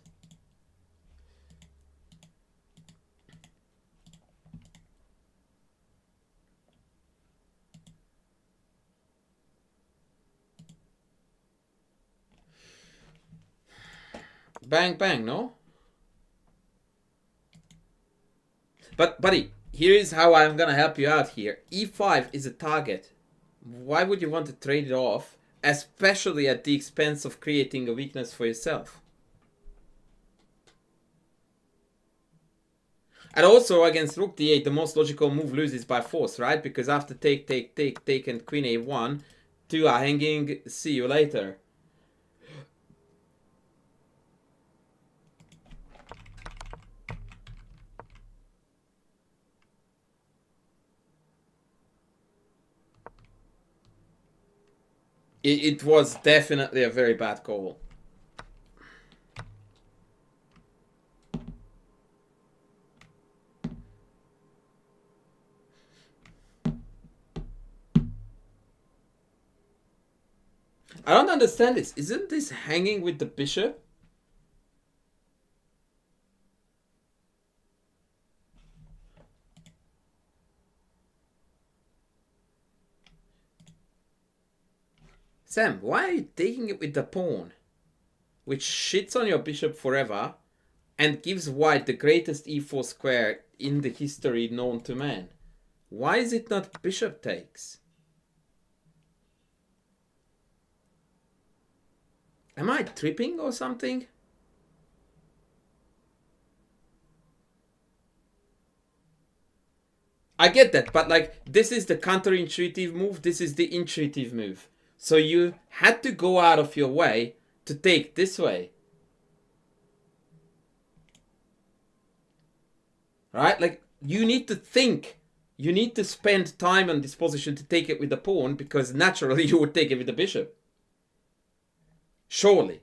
Bang, bang, no? But, buddy, here is how I'm gonna help you out here. e5 is a target. Why would you want to trade it off, especially at the expense of creating a weakness for yourself? And also against rook d8, the most logical move loses by force, right? Because after take, and queen a1, two are hanging, see you later. It was definitely a very bad call. I don't understand this. Isn't this hanging with the bishop? Sam, why are you taking it with the pawn? Which shits on your bishop forever and gives white the greatest e4 square in the history known to man. Why is it not bishop takes? Am I tripping or something? I get that, but like, this is the counterintuitive move, this is the intuitive move. So you had to go out of your way to take this way. Right? Like, you need to think. You need to spend time on this position to take it with the pawn, because naturally you would take it with the bishop. Surely.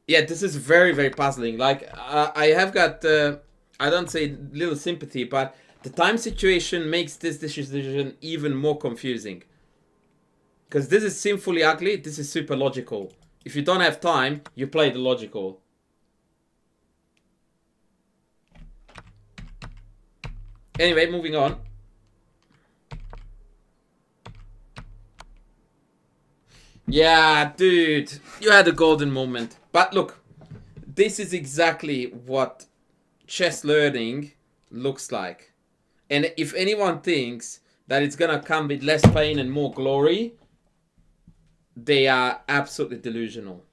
Yeah, this is very, very puzzling. Like, I have got, I don't say little sympathy, but the time situation makes this decision even more confusing. Because this is sinfully ugly, this is super logical. If you don't have time, you play the logical. Anyway, moving on. Yeah, dude, you had a golden moment. But look, this is exactly what chess learning looks like. And if anyone thinks that it's gonna come with less pain and more glory, they are absolutely delusional.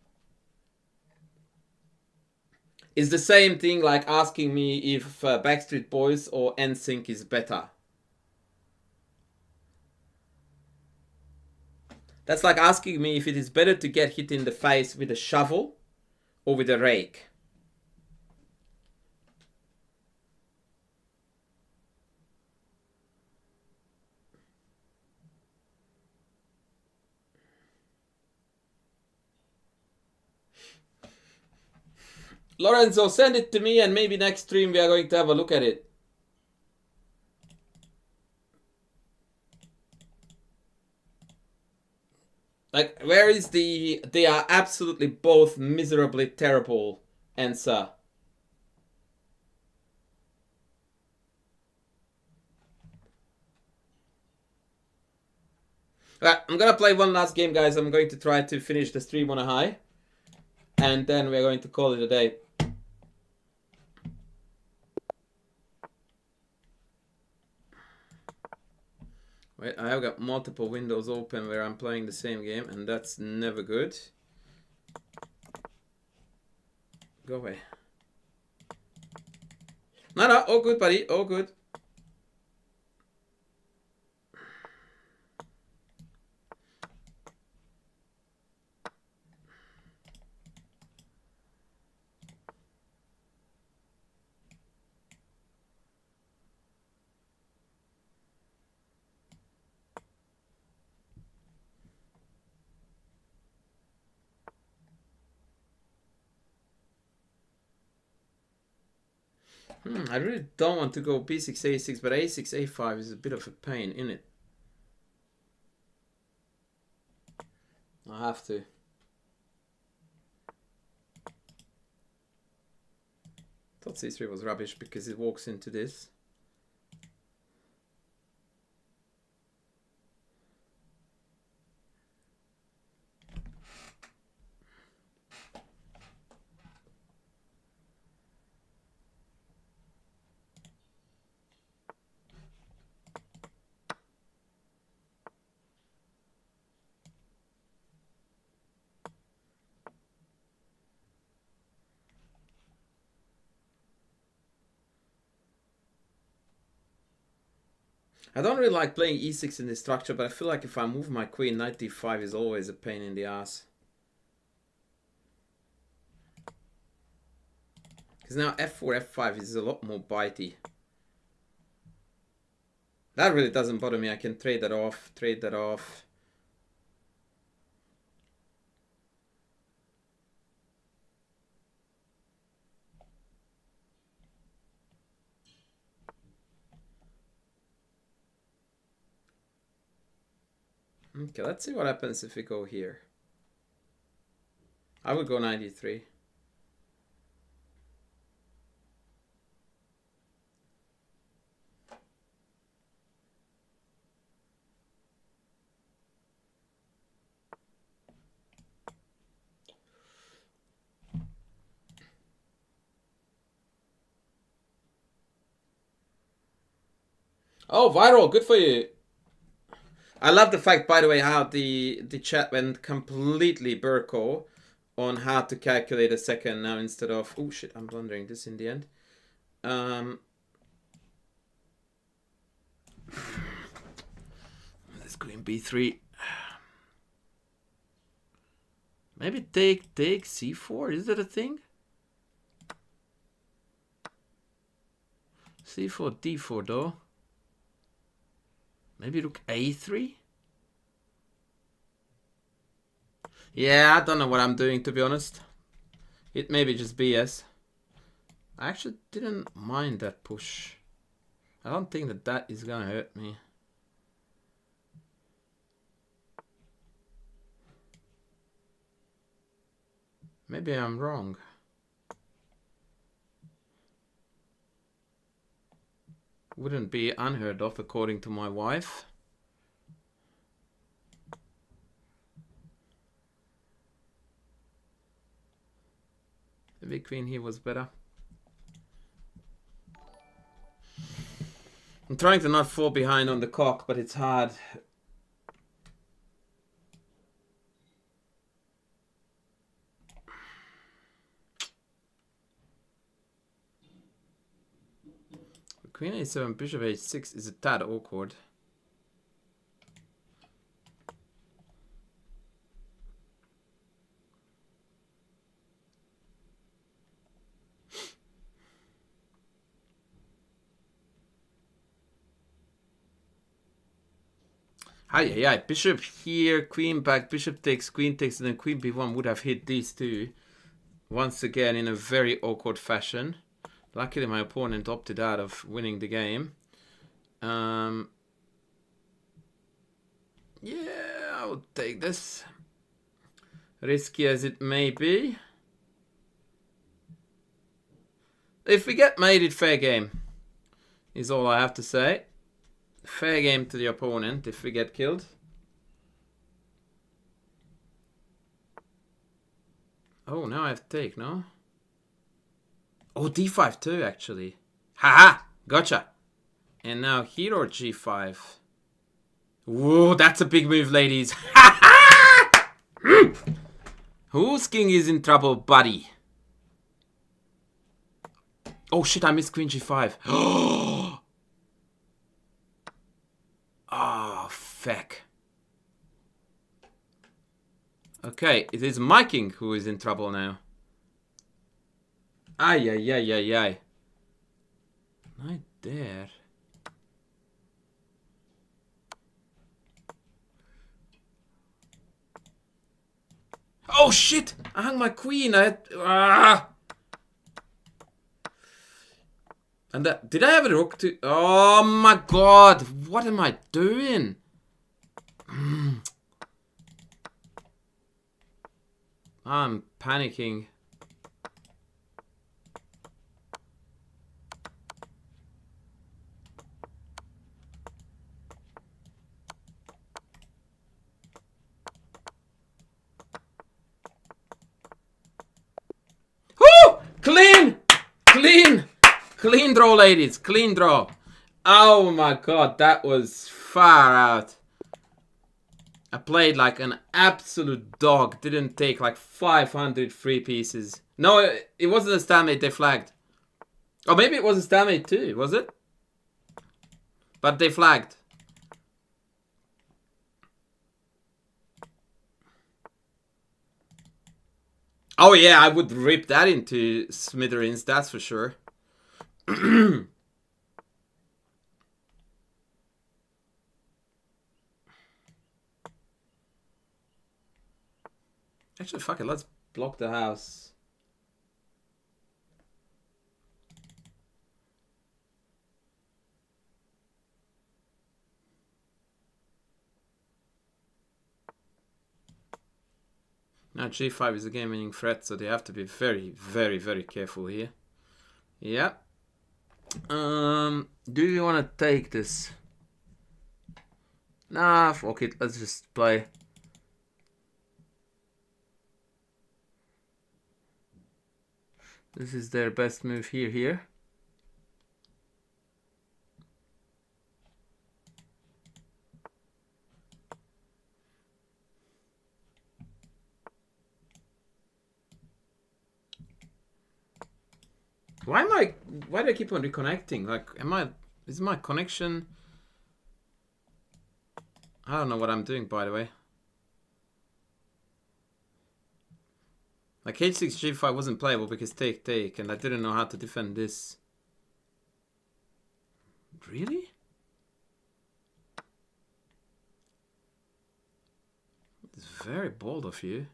It's the same thing like asking me if Backstreet Boys or NSYNC is better. That's like asking me if it is better to get hit in the face with a shovel or with a rake. Lorenzo, send it to me and maybe next stream we are going to have a look at it. Like, where is the... They are absolutely both miserably terrible answer. Alright, I'm gonna play one last game, guys. I'm going to try to finish the stream on a high. And then we're going to call it a day. Wait, I have got multiple windows open where I'm playing the same game, and that's never good. Go away. No, no, all good, buddy, all good. I really don't want to go b6, a6, but a6, a5 is a bit of a pain, isn't it? I have to. Thought c3 was rubbish because it walks into this. I don't really like playing e6 in this structure, but I feel like if I move my queen, knight d5 is always a pain in the ass. Because now f4, f5 is a lot more bitey. That really doesn't bother me. I can trade that off, trade that off. Okay, let's see what happens if we go here. I would go 93. Oh, viral, good for you. I love the fact, by the way, how the chat went completely Burko on how to calculate a second now instead of... Oh shit, I'm blundering this in the end. Let's go in b3. Maybe take c4, is that a thing? c4, d4 though. Maybe look a3? Yeah, I don't know what I'm doing, to be honest. It may be just BS. I actually didn't mind that push. I don't think that that is gonna hurt me. Maybe I'm wrong. Wouldn't be unheard of according to my wife. The big queen here was better. I'm trying to not fall behind on the cock, but it's hard. Queen a7, bishop h6 is a tad awkward. Hi, bishop here, queen back, bishop takes, and then queen b1 would have hit these two. Once again, in a very awkward fashion. Luckily, my opponent opted out of winning the game. Yeah, I will take this. Risky as it may be. If we get mated, fair game. Is all I have to say. Fair game to the opponent if we get killed. Oh, now I have to take, no? Oh, d5 too, actually. Haha! Gotcha! And now here or g5? Whoa, that's a big move, ladies. Whose king is in trouble, buddy? Oh shit, I missed queen g5. Oh, feck. Okay, it is my king who is in trouble now. Ay. Not there. Oh shit! I hung my queen. And that, did I have a rook to? Oh my god! What am I doing? I'm panicking. Woo! Clean! Clean! Clean draw, ladies. Clean draw. Oh my god, that was far out. I played like an absolute dog. Didn't take like 500 free pieces. No, it wasn't a stalemate. They flagged. Or maybe it was a stalemate too. Was it? But they flagged. Oh yeah, I would rip that into smithereens. That's for sure. Actually, fuck it. Let's block the house. Now g5 is a game-winning threat, so they have to be very, very, very careful here. Yeah. Do you want to take this? Nah, fuck it. Let's just play. This is their best move here. Why do I keep on reconnecting? Like, is my connection? I don't know what I'm doing, by the way. Like, h6, g5 wasn't playable because take, and I didn't know how to defend this. Really? It's very bold of you.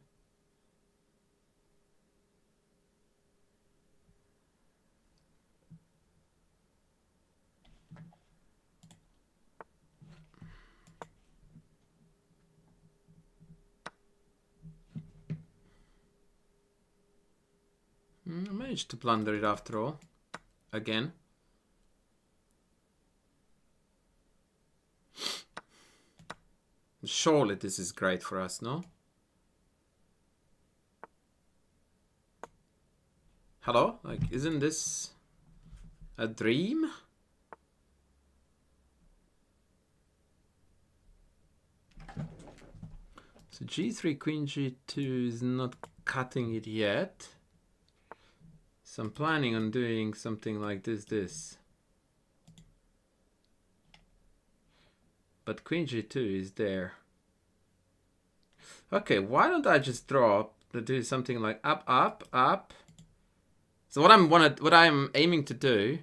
I managed to blunder it after all. Again. Surely this is great for us, no? Hello? Like, isn't this a dream? So g3, queen g2 is not cutting it yet. So I'm planning on doing something like this. but queen g2 is there. Okay, why don't I just drop to do something like up, up, up. So what I'm aiming to do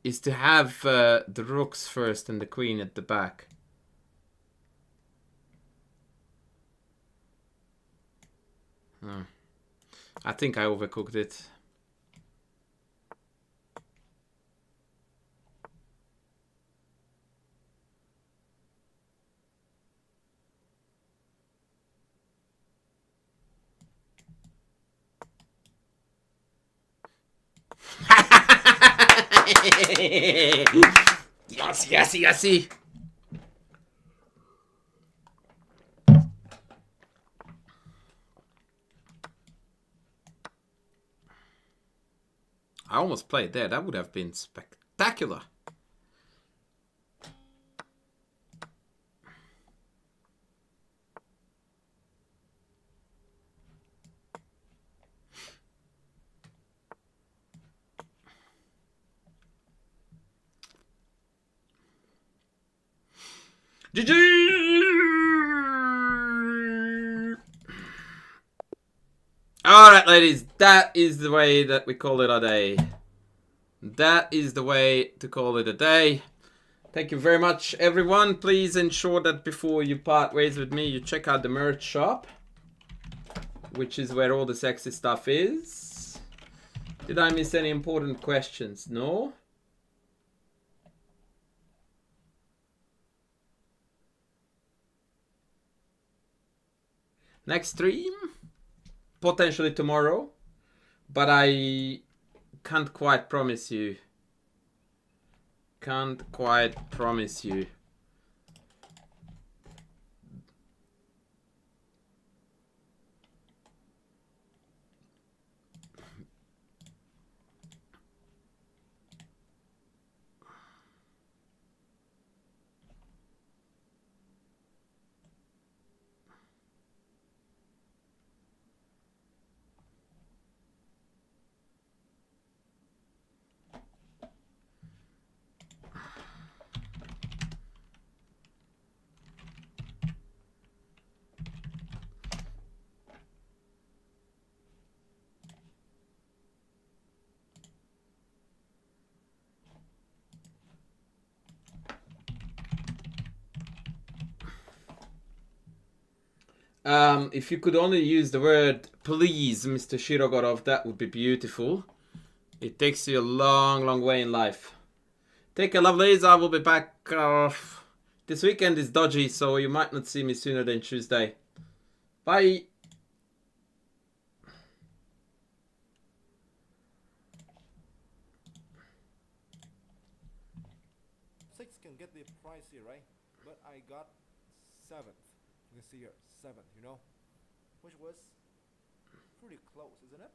is to have the rooks first and the queen at the back. I think I overcooked it. Yes, yes, yes. I almost played there. That would have been spectacular. GG! Alright, ladies, that is the way that we call it a day. That is the way to call it a day. Thank you very much, everyone. Please ensure that before you part ways with me, you check out the merch shop, which is where all the sexy stuff is. Did I miss any important questions? No? Next stream? Potentially tomorrow. But I can't quite promise you. Can't quite promise you. If you could only use the word please, Mr. Shirogorov, that would be beautiful. It takes you a long, long way in life. Take care, lovelies. I will be back. This weekend is dodgy, so you might not see me sooner than Tuesday. Bye. Six can get the price here, right? But I got 7th. You can see here, 7th, you know? Which was pretty close, isn't it?